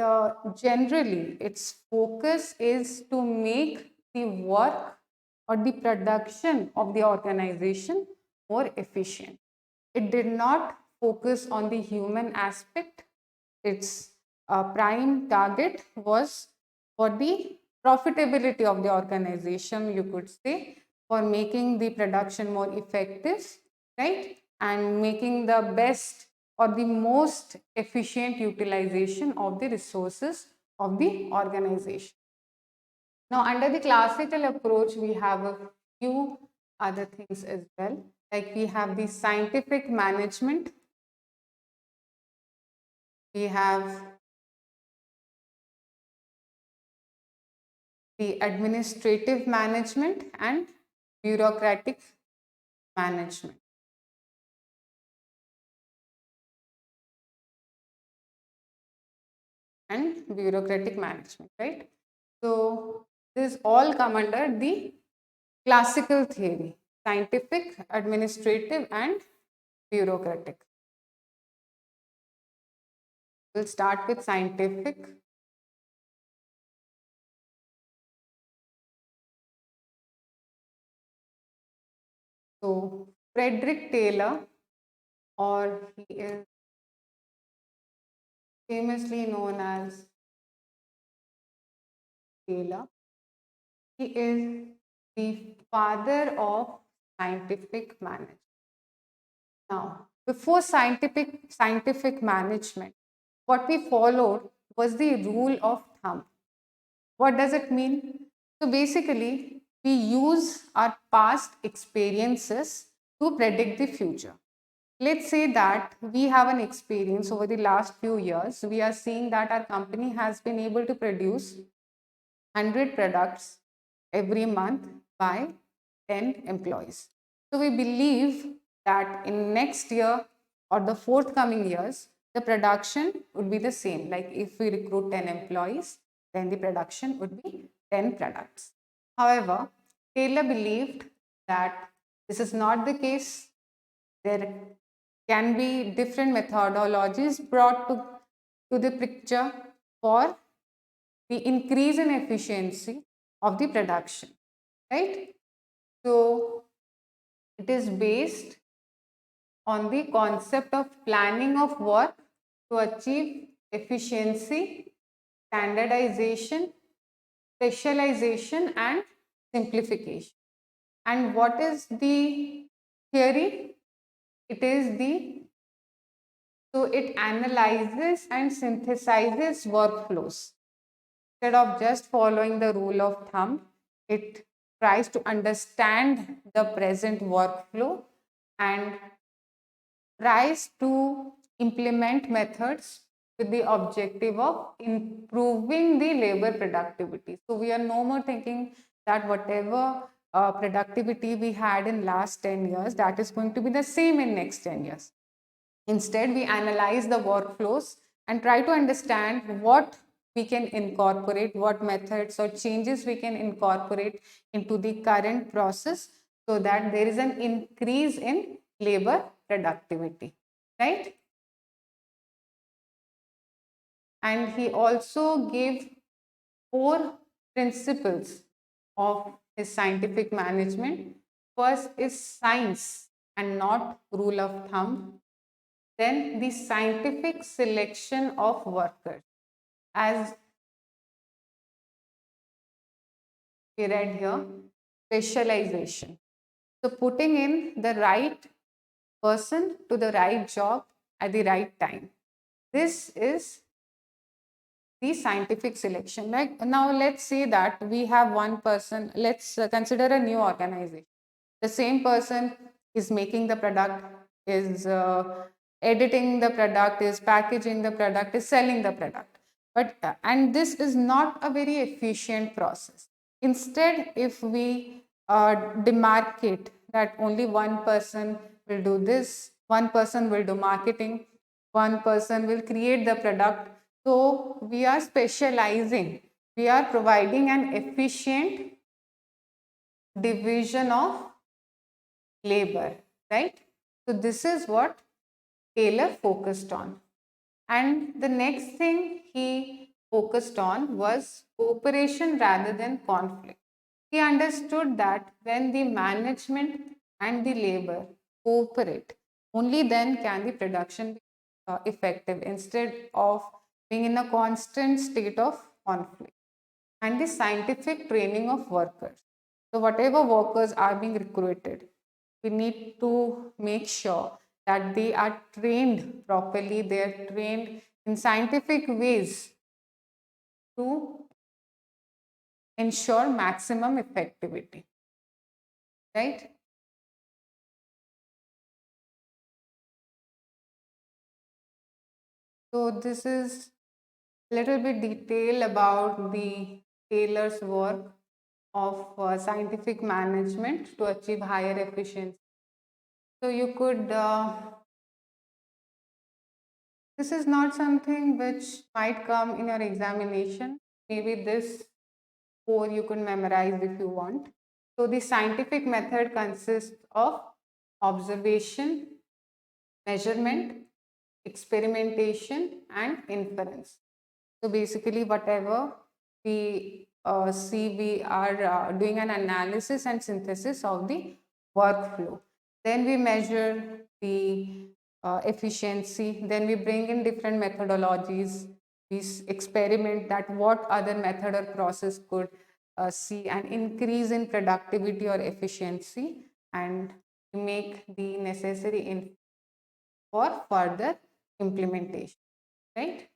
generally, its focus is to make the work or the production of the organization more efficient. It did not focus on the human aspect. Its prime target was for the profitability of the organization, you could say, for making the production more effective, right? And making the best or the most efficient utilization of the resources of the organization. Now, under the classical approach, we have a few other things as well. Like we have the scientific management, we have the administrative management and bureaucratic management. And bureaucratic management, right? So this all come under the classical theory: scientific, administrative, and bureaucratic. We'll start with scientific. So Frederick Taylor, or he is famously known as Taylor, he is the father of scientific management. Now, before scientific management, what we followed was the rule of thumb. What does it mean? So basically, we use our past experiences to predict the future. Let's say that we have an experience over the last few years. We are seeing that our company has been able to produce 100 products every month by 10 employees. So we believe that in next year or the forthcoming years, the production would be the same. Like if we recruit 10 employees, then the production would be 10 products. However, Taylor believed that this is not the case. There can be different methodologies brought to the picture for the increase in efficiency of the production, right? So it is based on the concept of planning of work to achieve efficiency, standardization, specialization, and simplification. And what is the theory? It is the So it analyzes and synthesizes workflows. Instead of just following the rule of thumb, it tries to understand the present workflow and tries to implement methods with the objective of improving the labor productivity. So we are no more thinking that whatever productivity we had in last 10 years, that is going to be the same in next 10 years. Instead, we analyze the workflows and try to understand what we can incorporate, what methods or changes we can incorporate into the current process so that there is an increase in labor productivity, right? And he also gave 4 principles of his scientific management. First is science and not rule of thumb. Then the scientific selection of workers, as we read here, specialization. So putting in the right person to the right job at the right time. This is the scientific selection. Like now, let's say that we have one person, let's consider a new organization. The same person is making the product, is editing the product, is packaging the product, is selling the product. But and this is not a very efficient process. Instead, if we demarcate that only one person will do this, one person will do marketing, one person will create the product. So we are specializing. We are providing an efficient division of labor, right? So this is what Taylor focused on. And the next thing he focused on was cooperation rather than conflict. He understood that when the management and the labor cooperate, only then can the production be effective instead of being in a constant state of conflict. And the scientific training of workers. So whatever workers are being recruited, we need to make sure that they are trained properly, they are trained in scientific ways to ensure maximum effectivity, right? So this is a little bit detail about the Taylor's work of scientific management to achieve higher efficiency. So you could this is not something which might come in your examination. Maybe this 4 you could memorize if you want. So the scientific method consists of observation, measurement, experimentation, and inference. So basically, whatever we see, we are doing an analysis and synthesis of the workflow. Then we measure the efficiency. Then we bring in different methodologies. We experiment that what other method or process could see an increase in productivity or efficiency, and make the necessary for further implementation, right?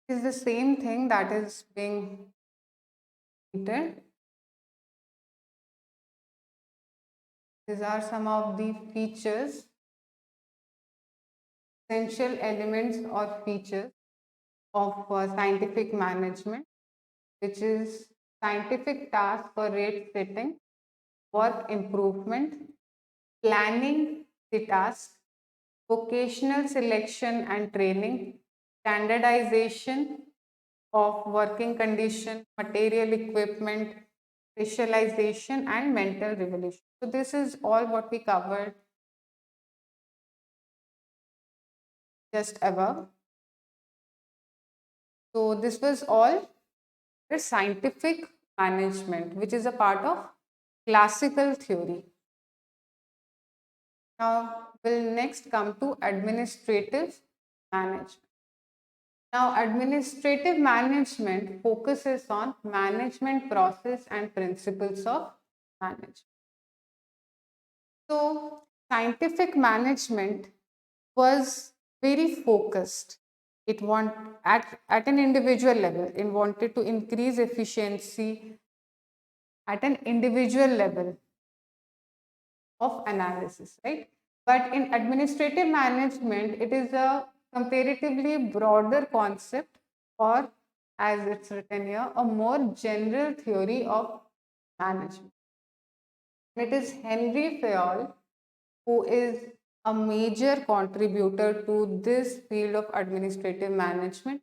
Is the same thing that is being repeated. These are some of the features, essential elements or features of scientific management, which is scientific task for rate setting, work improvement, planning the task, vocational selection and training, standardization of working condition, material equipment, specialization, and mental revolution. So this is all what we covered just above. So this was all scientific management, which is a part of classical theory. Now we'll next come to administrative management. Now administrative management focuses on management process and principles of management. So scientific management was very focused. It at an individual level, it wanted to increase efficiency at an individual level of analysis, right? But in administrative management, it is a comparatively broader concept, or as it's written here, a more general theory of management. It is Henry Fayol who is a major contributor to this field of administrative management.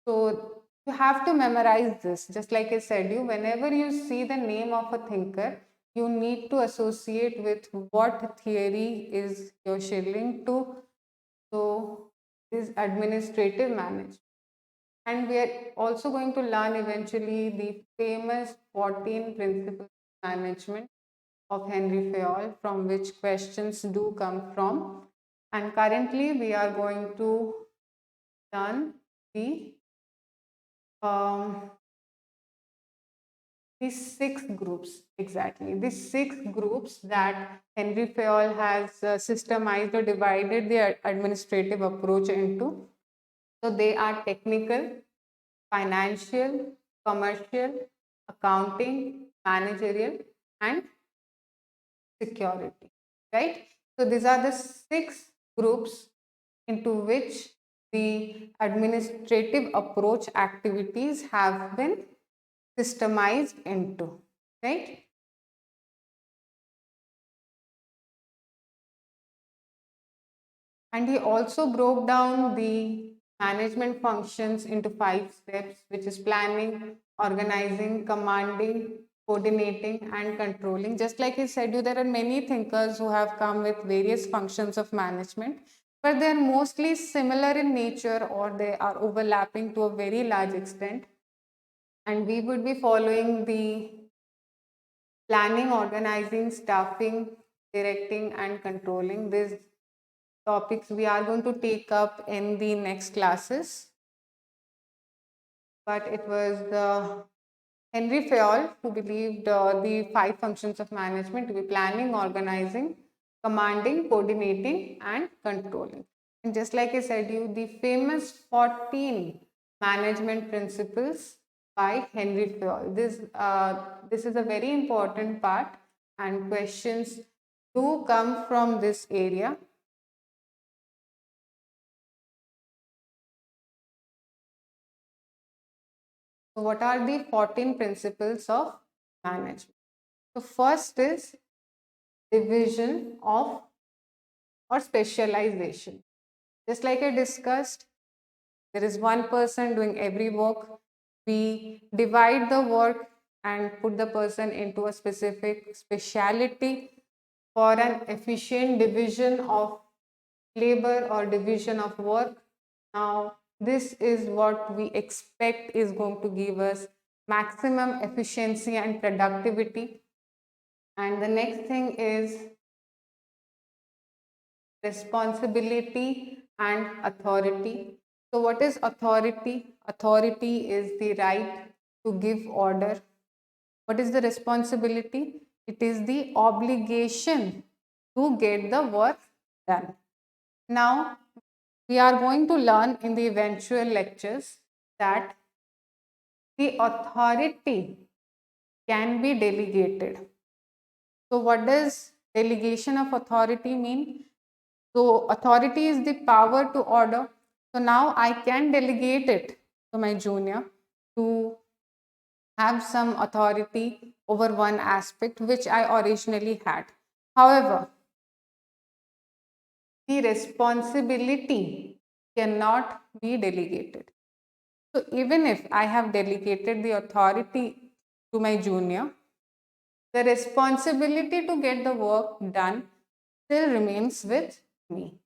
So you have to memorize this. Just like I said, whenever you see the name of a thinker, you need to associate with what theory is you're shilling to. So this administrative management. And we are also going to learn eventually the famous 14 principles of management of Henry Fayol, from which questions do come from. And currently we are going to learn these 6 groups, exactly. These 6 groups that Henry Fayol has systemized or divided the administrative approach into. So they are technical, financial, commercial, accounting, managerial, and security, right? So these are the 6 groups into which the administrative approach activities have been systemized into, right? And he also broke down the management functions into 5 steps, which is planning, organizing, commanding, coordinating, and controlling. Just like I said, there are many thinkers who have come with various functions of management, but they are mostly similar in nature, or they are overlapping to a very large extent. And we would be following the planning, organizing, staffing, directing, and controlling. These topics we are going to take up in the next classes. But it was Henry Fayol who believed the 5 functions of management to be planning, organizing, commanding, coordinating, and controlling. And just like I said, the famous 14 management principles by Henry Fayol. This is a very important part, and questions do come from this area. So what are the 14 principles of management? So first is division of or specialization. Just like I discussed, there is one person doing every work. We divide the work and put the person into a specific speciality for an efficient division of labor or division of work. Now, this is what we expect is going to give us maximum efficiency and productivity. And the next thing is responsibility and authority. So what is authority? Authority is the right to give order. What is the responsibility? It is the obligation to get the work done. Now, we are going to learn in the eventual lectures that the authority can be delegated. So what does delegation of authority mean? So authority is the power to order. So now I can delegate it to my junior to have some authority over one aspect which I originally had. However, the responsibility cannot be delegated. So even if I have delegated the authority to my junior, the responsibility to get the work done still remains with me.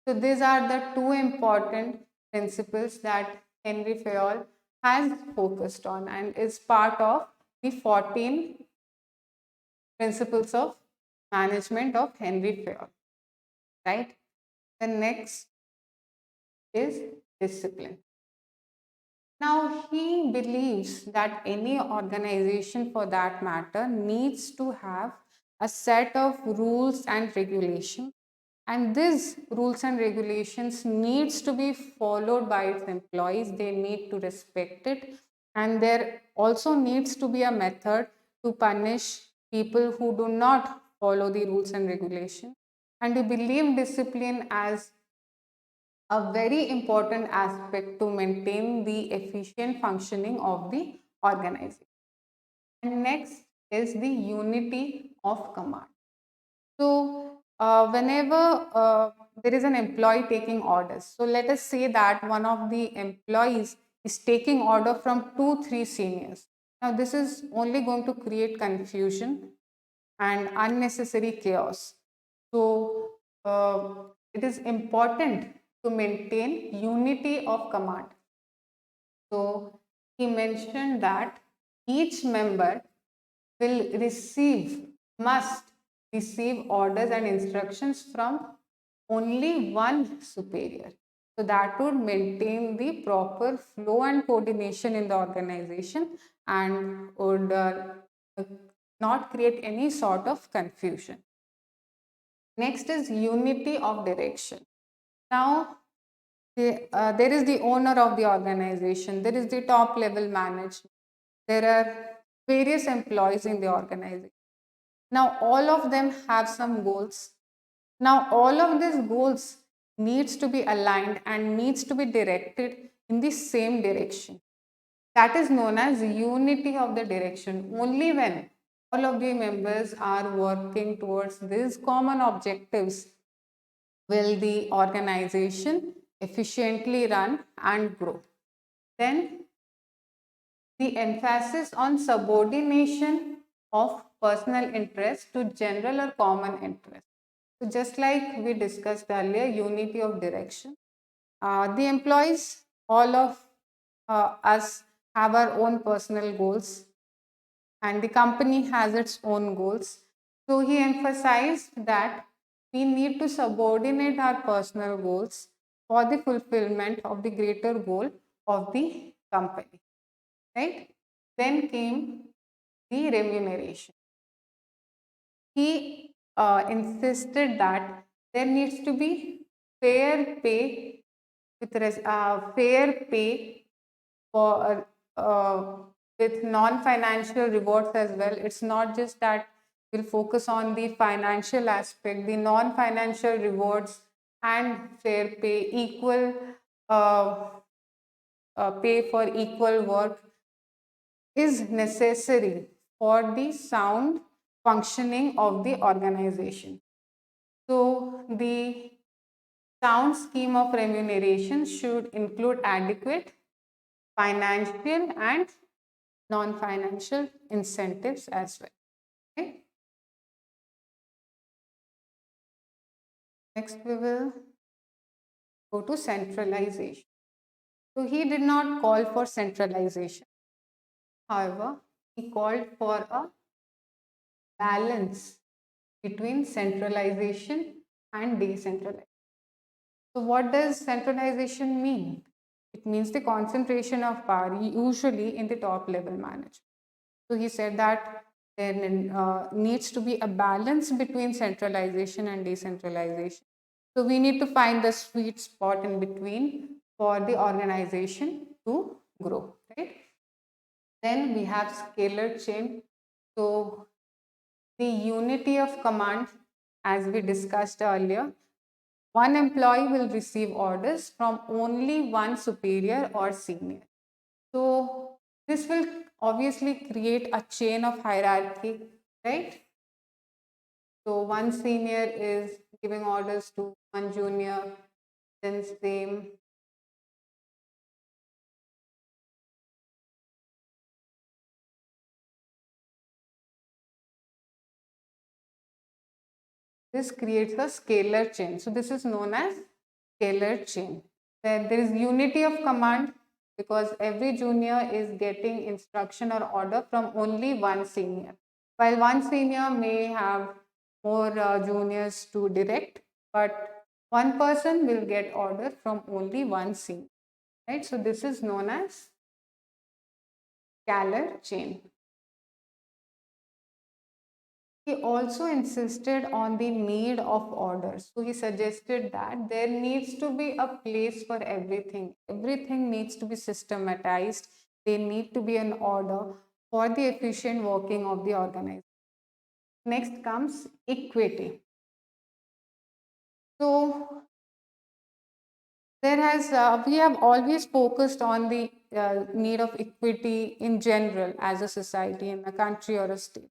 So these are the 2 important principles that Henry Fayol has focused on and is part of the 14 principles of management of Henry Fayol, right? The next is discipline. Now, he believes that any organization for that matter needs to have a set of rules and regulations, and these rules and regulations needs to be followed by its employees. They need to respect it, and there also needs to be a method to punish people who do not follow the rules and regulations. And we believe discipline as a very important aspect to maintain the efficient functioning of the organization. And next is the unity of command. So, whenever there is an employee taking orders, so let us say that one of the employees is taking order from 2-3 seniors. Now, this is only going to create confusion and unnecessary chaos. So, it is important to maintain unity of command. So, he mentioned that each member must receive orders and instructions from only one superior. So that would maintain the proper flow and coordination in the organization and would not create any sort of confusion. Next is unity of direction. Now, there is the owner of the organization, there is the top level management, there are various employees in the organization. Now, all of them have some goals. Now, all of these goals needs to be aligned and needs to be directed in the same direction. That is known as unity of the direction. Only when all of the members are working towards these common objectives will the organization efficiently run and grow. Then the emphasis on subordination of personal interest to general or common interest. So just like we discussed earlier, unity of direction. The employees, all of us have our own personal goals and the company has its own goals. So he emphasized that we need to subordinate our personal goals for the fulfillment of the greater goal of the company, right? Then came the remuneration. He insisted that there needs to be fair pay fair pay for with non-financial rewards as well. It's not just that we'll focus on the financial aspect, the non-financial rewards and fair pay, equal pay for equal work is necessary for the sound functioning of the organization. So, the sound scheme of remuneration should include adequate financial and non-financial incentives as well. Okay. Next, we will go to centralization. So, he did not call for centralization. However, he called for a balance between centralization and decentralization. So, what does centralization mean? It means the concentration of power, usually in the top level management. So, he said that there needs to be a balance between centralization and decentralization. So, we need to find the sweet spot in between for the organization to grow, right? Then we have scalar chain. So, the unity of command, as we discussed earlier, one employee will receive orders from only one superior or senior. So, this will obviously create a chain of hierarchy, right? So, one senior is giving orders to one junior, then same. This creates a scalar chain. So, this is known as scalar chain. There is unity of command, because every junior is getting instruction or order from only one senior. While one senior may have more juniors to direct, but one person will get order from only one senior, right? So this is known as scalar chain. He also insisted on the need of order. So he suggested that there needs to be a place for everything. Everything needs to be systematized. There need to be an order for the efficient working of the organization. Next comes equity. So we have always focused on the need of equity in general as a society, in a country or a state.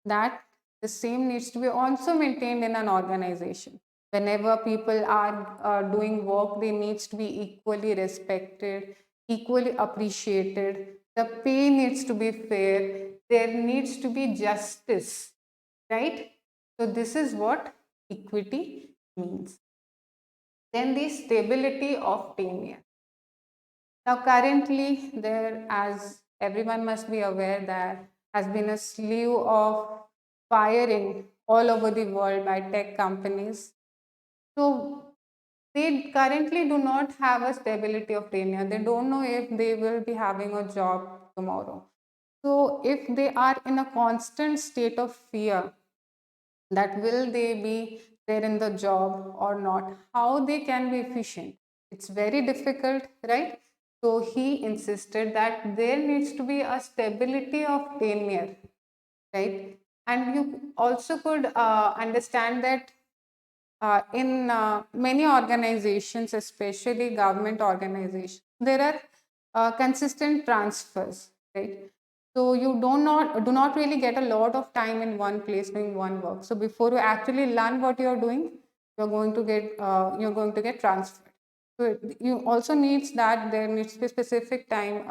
That the same needs to be also maintained in an organization. Whenever people are doing work, they needs to be equally respected, equally appreciated. The pay needs to be fair. There needs to be justice, right? So this is what equity means. Then the stability of tenure. Now currently there, as everyone must be aware, there has been a slew of firing all over the world by tech companies. So they currently do not have a stability of tenure. They don't know if they will be having a job tomorrow. So if they are in a constant state of fear that will they be there in the job or not, how they can be efficient, it's very difficult, right? So he insisted that there needs to be a stability of tenure, right? And you also could understand that in many organizations, especially government organizations, there are consistent transfers, right? So you do not really get a lot of time in one place doing one work. So before you actually learn what you are doing, you're going to get transferred. So you also needs that there needs to be specific time,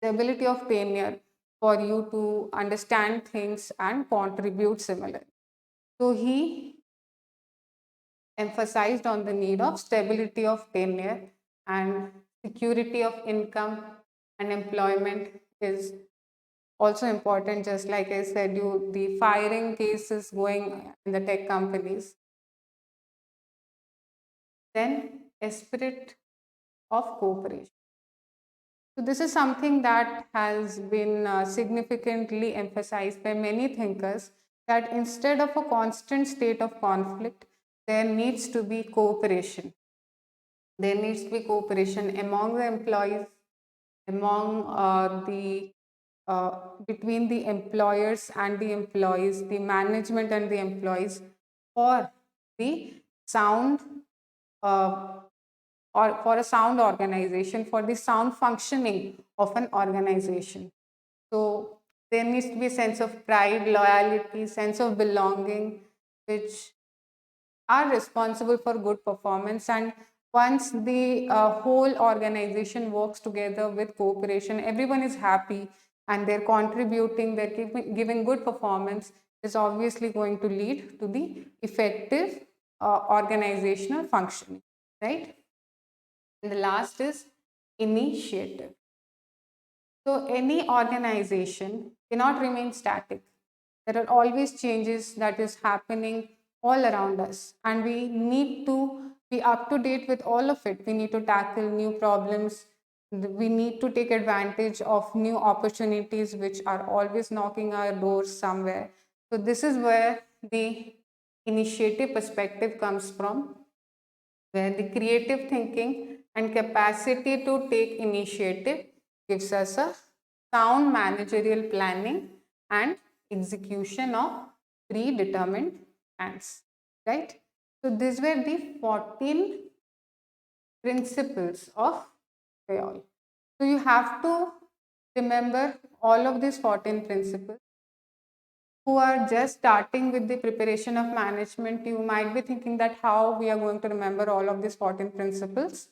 stability of tenure for you to understand things and contribute similarly. So he emphasized on the need of stability of tenure, and security of income and employment is also important. Just like I said, the firing cases going in the tech companies. Then a spirit of cooperation. So this is something that has been significantly emphasized by many thinkers, that instead of a constant state of conflict, there needs to be cooperation. There needs to be cooperation among the employees, among between the employers and the employees, the management and the employees, for the sound or for a sound organization, for the sound functioning of an organization. So there needs to be a sense of pride, loyalty, sense of belonging, which are responsible for good performance. And once the whole organization works together with cooperation, everyone is happy and they're contributing, they're giving good performance, is obviously going to lead to the effective organizational functioning, right? And the last is initiative. So any organization cannot remain static. There are always changes that is happening all around us, and we need to be up to date with all of it. We need to tackle new problems. We need to take advantage of new opportunities which are always knocking our doors somewhere. So this is where the initiative perspective comes from, where the creative thinking and capacity to take initiative gives us a sound managerial planning and execution of predetermined plans, right? So these were the 14 principles of FAOL. So you have to remember all of these 14 principles. Who are just starting with the preparation of management, you might be thinking that how we are going to remember all of these 14 principles.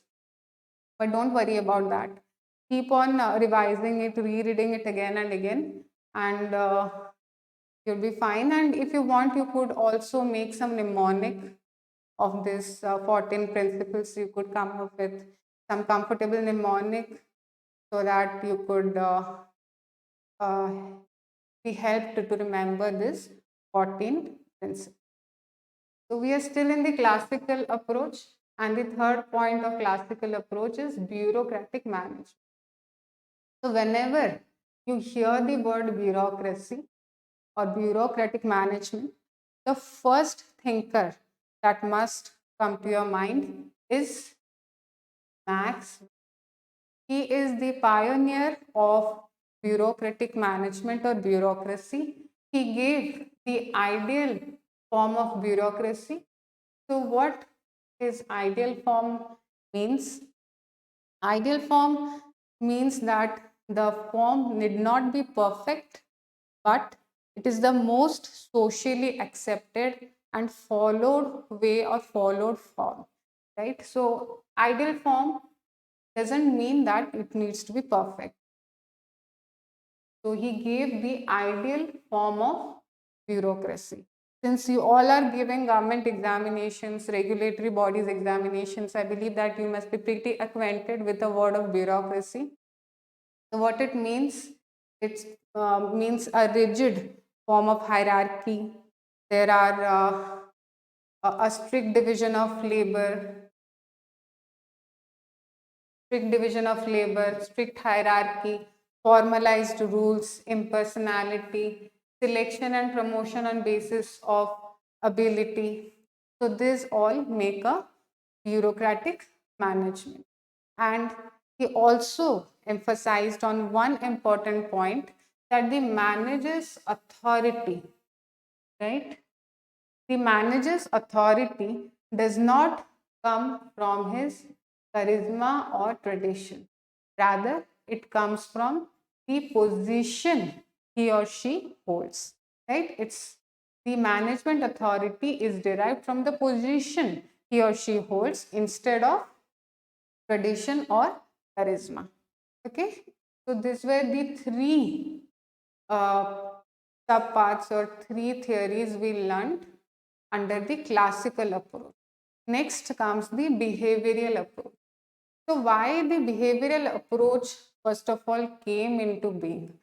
But don't worry about that. Keep on revising it, rereading it again and again, and you'll be fine. And if you want, you could also make some mnemonic of this 14 principles. You could come up with some comfortable mnemonic so that you could uh, be helped to remember this 14 principle. So we are still in the classical approach, and the third point of classical approach is bureaucratic management. So whenever you hear the word bureaucracy or bureaucratic management, the first thinker that must come to your mind is Max. He is the pioneer of bureaucratic management or bureaucracy. He gave the ideal form of bureaucracy. So what his ideal form means? Ideal form means that the form need not be perfect, but it is the most socially accepted and followed way or followed form, right? So ideal form doesn't mean that it needs to be perfect. So he gave the ideal form of bureaucracy. Since you all are giving government examinations, regulatory bodies examinations, I believe that you must be pretty acquainted with the word of bureaucracy. So what it means, it means a rigid form of hierarchy. There are a strict division of labor, strict hierarchy, formalized rules, impersonality, selection and promotion on basis of ability. So these all make a bureaucratic management. And he also emphasized on one important point, that the manager's authority, right? The manager's authority does not come from his charisma or tradition. Rather, it comes from the position he or she holds. Right? It's the management authority is derived from the position he or she holds instead of tradition or charisma. Okay, so these were the three subparts or three theories we learned under the classical approach. Next comes the behavioral approach. So why the behavioral approach first of all came into being?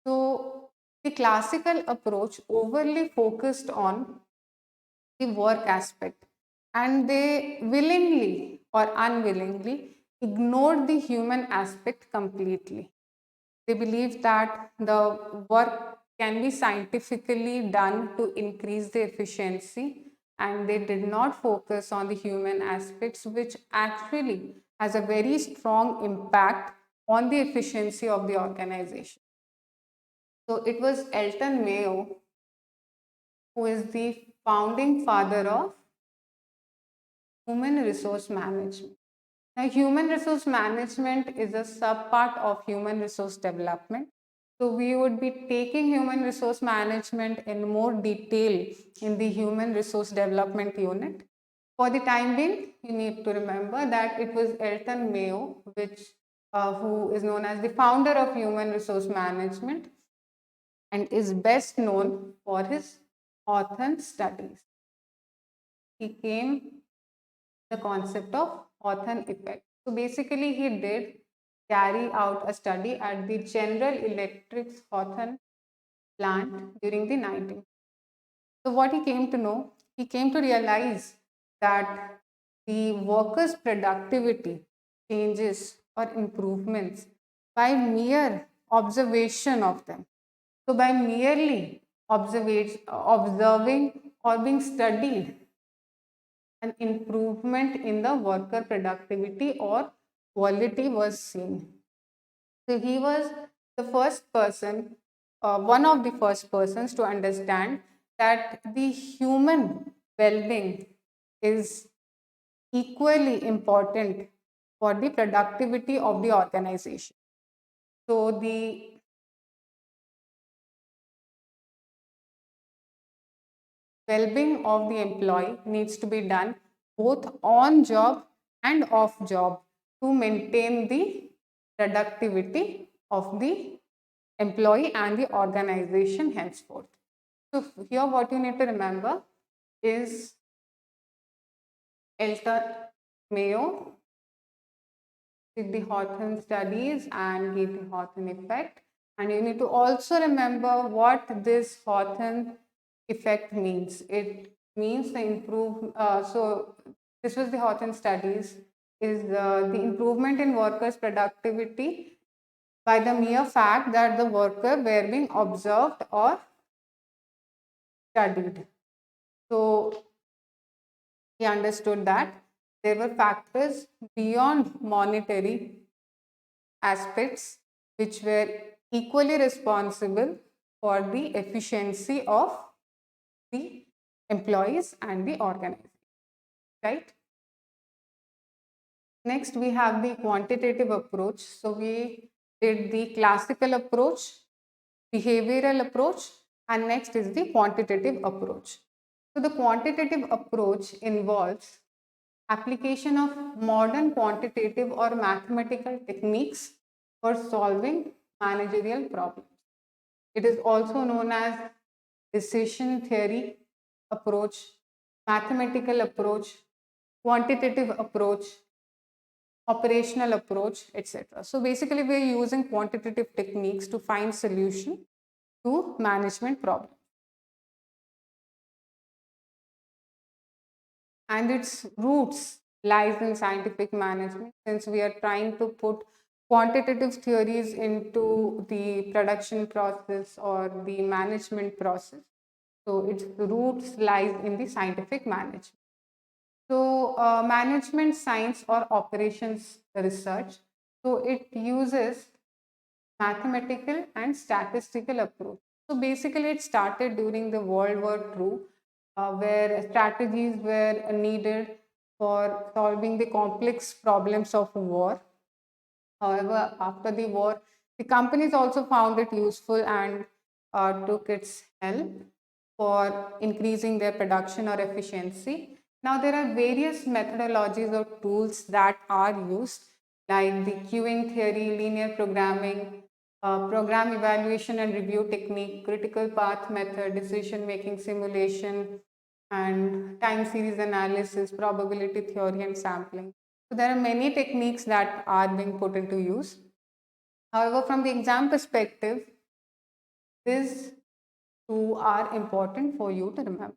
So the classical approach overly focused on the work aspect, and they willingly or unwillingly ignored the human aspect completely. They believe that the work can be scientifically done to increase the efficiency, and they did not focus on the human aspects, which actually has a very strong impact on the efficiency of the organization. So it was Elton Mayo who is the founding father of human resource management. Now, human resource management is a subpart of human resource development. So, we would be taking human resource management in more detail in the human resource development unit. For the time being, you need to remember that it was Elton Mayo, who is known as the founder of human resource management and is best known for his Orphan studies. He came the concept of Orphan effect. So basically, he did carry out a study at the General Electric's Hawthorne plant during the 19th. So what he came to know, he came to realize that the workers' productivity changes or improvements by mere observation of them. So by merely observing or being studied, an improvement in the worker productivity or quality was seen. So he was the first person, one of the first persons to understand that the human well-being is equally important for the productivity of the organization. So the well-being of the employee needs to be done both on job and off job to maintain the productivity of the employee and the organization henceforth. So here what you need to remember is Elton Mayo did the Hawthorne studies and gave the Hawthorne effect. And you need to also remember what this Hawthorne effect means. It means the so this was the Hawthorne studies, is the improvement in workers' productivity by the mere fact that the worker were being observed or studied. So he understood that there were factors beyond monetary aspects which were equally responsible for the efficiency of the employees and the organization, right? Next, we have the quantitative approach. So we did the classical approach, behavioral approach, and next is the quantitative approach. So the quantitative approach involves application of modern quantitative or mathematical techniques for solving managerial problems. It is also known as decision theory approach, mathematical approach, quantitative approach, operational approach, etc. So basically, we are using quantitative techniques to find solution to management problems. And its roots lies in scientific management, since we are trying to put quantitative theories into the production process or the management process. So its roots lies in the scientific management. So management science or operations research, so it uses mathematical and statistical approach. So basically it started during the World War II, where strategies were needed for solving the complex problems of war. However, after the war, the companies also found it useful and took its help for increasing their production or efficiency. Now, there are various methodologies or tools that are used, like the queuing theory, linear programming, program evaluation and review technique, critical path method, decision making simulation, and time series analysis, probability theory, and sampling. So there are many techniques that are being put into use. However, from the exam perspective, these two are important for you to remember.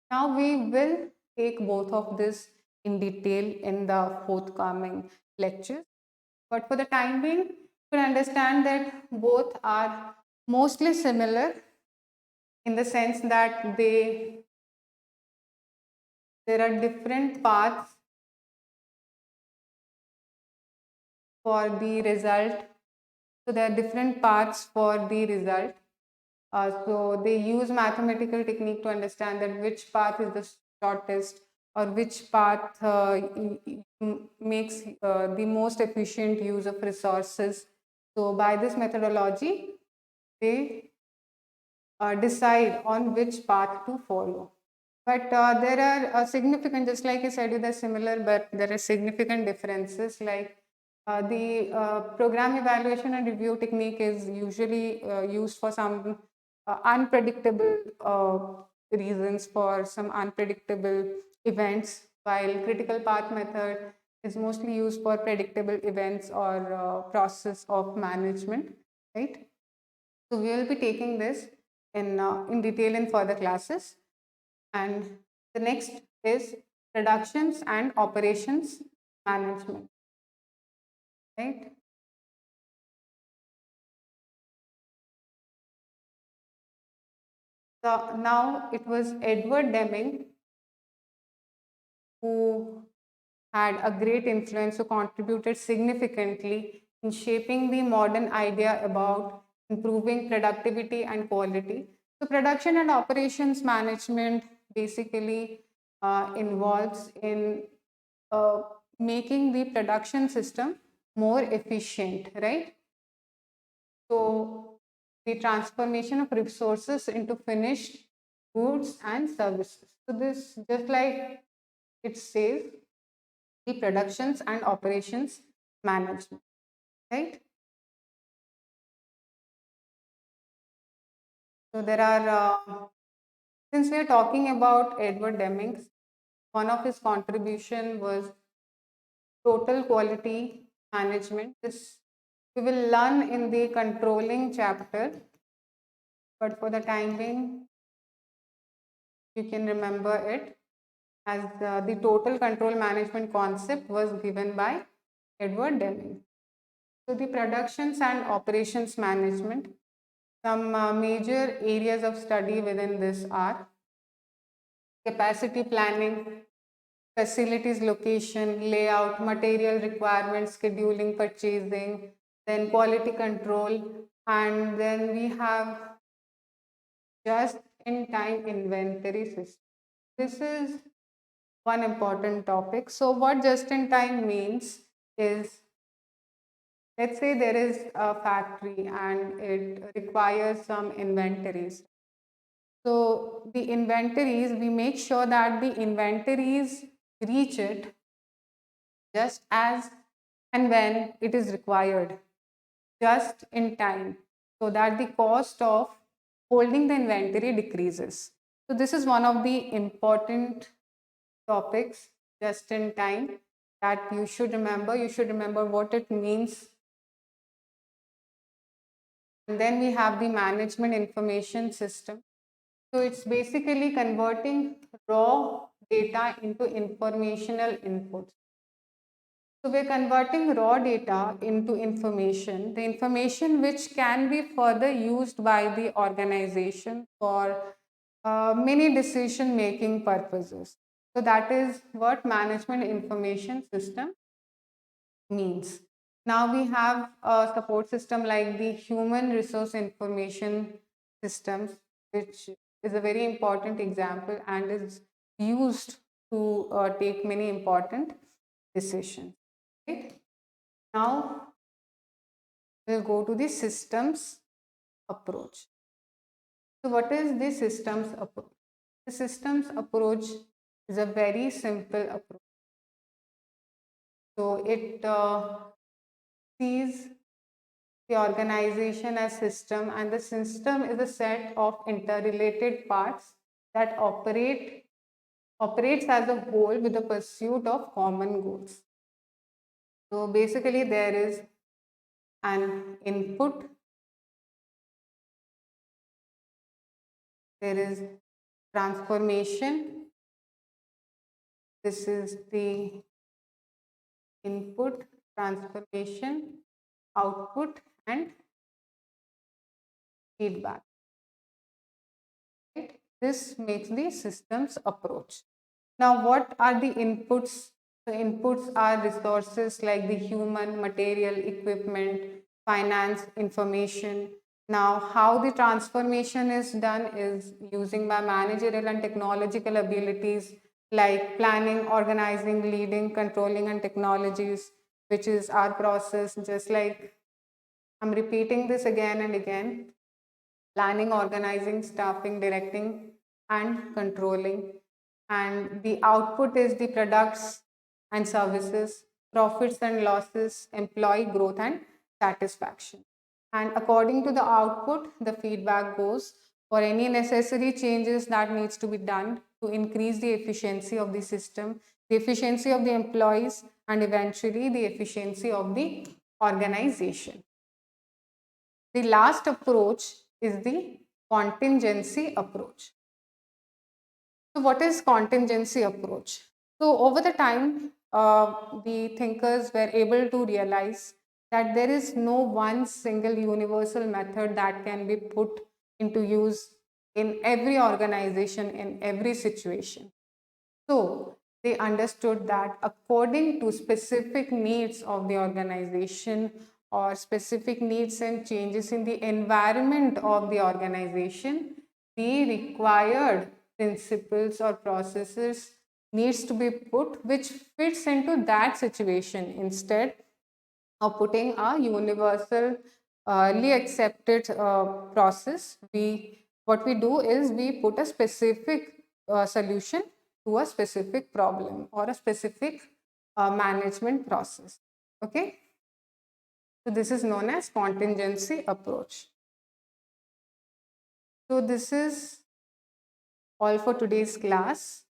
Now we will take both of this in detail in the forthcoming lectures. But for the time being, you can understand that both are mostly similar in the sense that there are different paths for the result. So there are different paths for the result. So they use mathematical technique to understand that which path is the shortest or which path makes the most efficient use of resources. So by this methodology, they decide on which path to follow. But there are significant, just like I said, they're similar, but there are significant differences. Like the program evaluation and review technique is usually used for some unpredictable reasons, for some unpredictable events, while critical path method is mostly used for predictable events or process of management, right? So we will be taking this in detail in further classes. And the next is productions and operations management, right? So now it was Edward Deming who had a great influence, who contributed significantly in shaping the modern idea about improving productivity and quality. So production and operations management basically involves in making the production system more efficient, right? So the transformation of resources into finished goods and services. So this, just like it says, the productions and operations management, right? So there are, since we are talking about Edward Deming, one of his contribution was total quality management. This we will learn in the controlling chapter, but for the time being, you can remember it as the total control management concept was given by Edward Deming. So the productions and operations management, some major areas of study within this are capacity planning, facilities location, layout, material requirements, scheduling, purchasing, then quality control, and then we have just-in-time inventory system. This is one important topic. So what just-in-time means is, let's say there is a factory and it requires some inventories. So the inventories, we make sure that the inventories reach it just as and when it is required, just in time, so that the cost of holding the inventory decreases. So this is one of the important topics, just in time, that you should remember. You should remember what it means. And then we have the management information system. So it's basically converting raw data into informational inputs. So we're converting raw data into information, the information which can be further used by the organization for many decision-making purposes. So that is what management information system means. Now we have a support system like the human resource information systems, which is a very important example and is used to take many important decisions. Right? Now we'll go to the systems approach. So what is the systems approach? The systems approach is a very simple approach. So it sees the organization as system, and the system is a set of interrelated parts that operates as a whole with the pursuit of common goals. So basically there is an input, there is transformation, this is the input, transformation, output, and feedback. Right? This makes the systems approach. Now, what are the inputs? The inputs are resources like the human, material, equipment, finance, information. Now, how the transformation is done is using by managerial and technological abilities like planning, organizing, leading, controlling, and technologies, which is our process. Just like I'm repeating this again and again: planning, organizing, staffing, directing, and controlling. And the output is the products and services, profits and losses, employee growth, and satisfaction. And according to the output, the feedback goes for any necessary changes that needs to be done to increase the efficiency of the system, the efficiency of the employees, and eventually the efficiency of the organization. The last approach is the contingency approach. So what is contingency approach? So over the time, the thinkers were able to realize that there is no one single universal method that can be put into use in every organization, in every situation. So they understood that according to specific needs of the organization or specific needs and changes in the environment of the organization, the required principles or processes needs to be put which fits into that situation instead of putting a universally accepted process. What we do is we put a specific solution to a specific problem or a specific management process. Okay, so this is known as contingency approach. So this is all for today's class,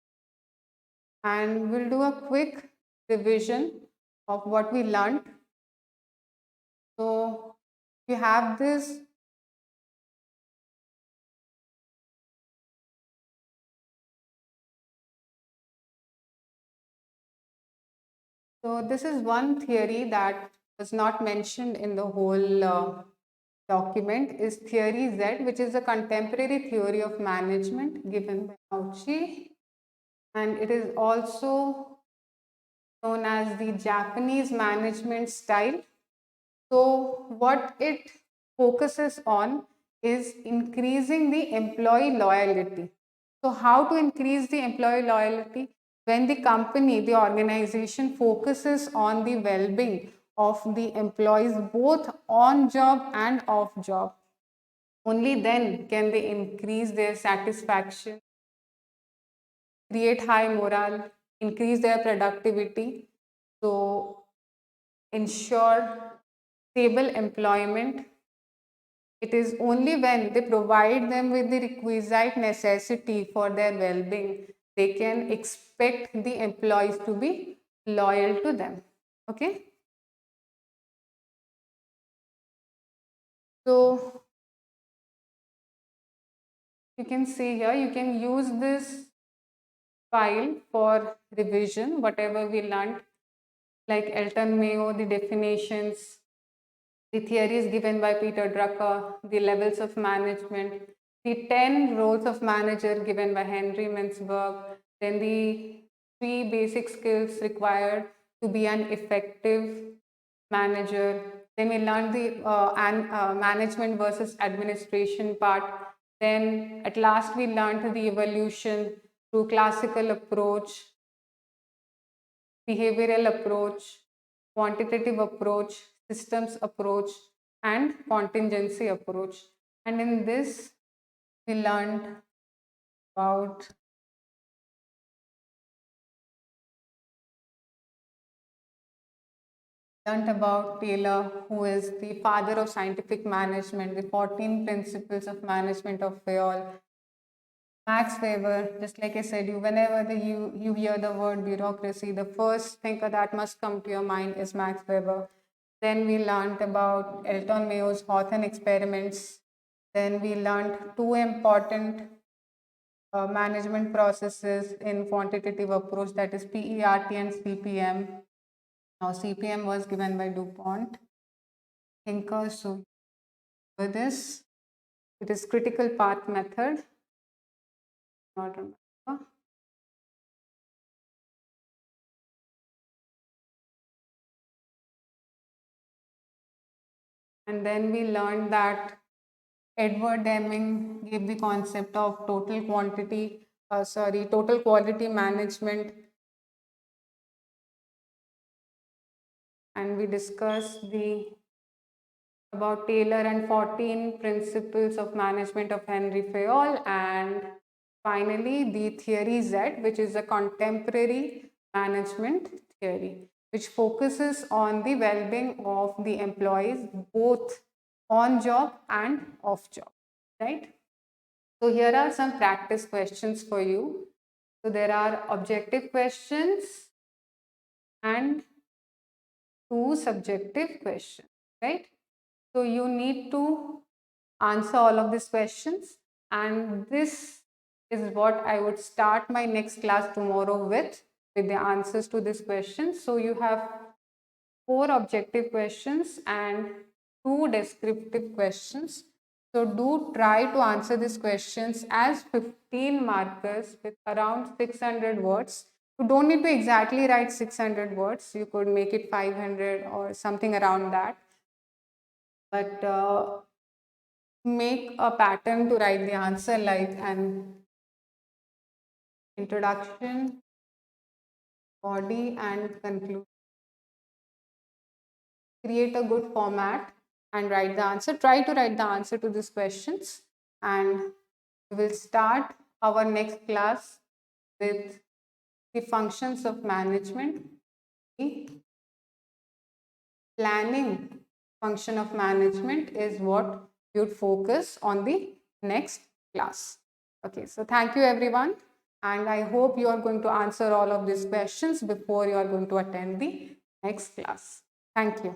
and we'll do a quick revision of what we learned So you have this. So this is one theory that was not mentioned in the whole document, is theory Z, which is a contemporary theory of management given by Auchi, and it is also known as the Japanese management style. So what it focuses on is increasing the employee loyalty. So how to increase the employee loyalty? When the company, the organization focuses on the well-being of the employees both on job and off job. Only then can they increase their satisfaction, create high morale, increase their productivity. So ensure stable employment. It is only when they provide them with the requisite necessity for their well-being, they can expect the employees to be loyal to them. Okay. So you can see here, you can use this file for revision, whatever we learned, like Elton Mayo, the definitions, the theories given by Peter Drucker, the levels of management, the 10 roles of manager given by Henry Mintzberg, then the 3 basic skills required to be an effective manager. Then we learned the management versus administration part. Then at last we learned the evolution through classical approach, behavioral approach, quantitative approach, systems approach, and contingency approach. And in this, we about learned about Taylor, who is the father of scientific management, the 14 principles of management of Fayol. Max Weber, just like I said, whenever you hear the word bureaucracy, the first thing that must come to your mind is Max Weber. Then we learned about Elton Mayo's Hawthorne experiments. Then we learned 2 important management processes in quantitative approach, that is PERT and CPM. Now CPM was given by DuPont. Thinker, so with this, it is critical path method. Not remember. And then we learned that Edward Deming gave the concept of total quality management. And we discussed about Taylor and 14 principles of management of Henry Fayol, and finally the theory Z, which is a contemporary management theory, which focuses on the well-being of the employees both on job and off job, right? So here are some practice questions for you. So there are objective questions and 2 subjective questions, right? So you need to answer all of these questions, and this is what I would start my next class tomorrow with the answers to these questions. So you have 4 objective questions and 2 descriptive questions. So do try to answer these questions as 15 markers with around 600 words. You don't need to exactly write 600 words. You could make it 500 or something around that. But make a pattern to write the answer, like an introduction, body, and conclusion. Create a good format and write the answer. Try to write the answer to these questions, and we will start our next class with the functions of management. The planning function of management is what you would focus on the next class. Okay, so thank you everyone, and I hope you are going to answer all of these questions before you are going to attend the next class. Thank you.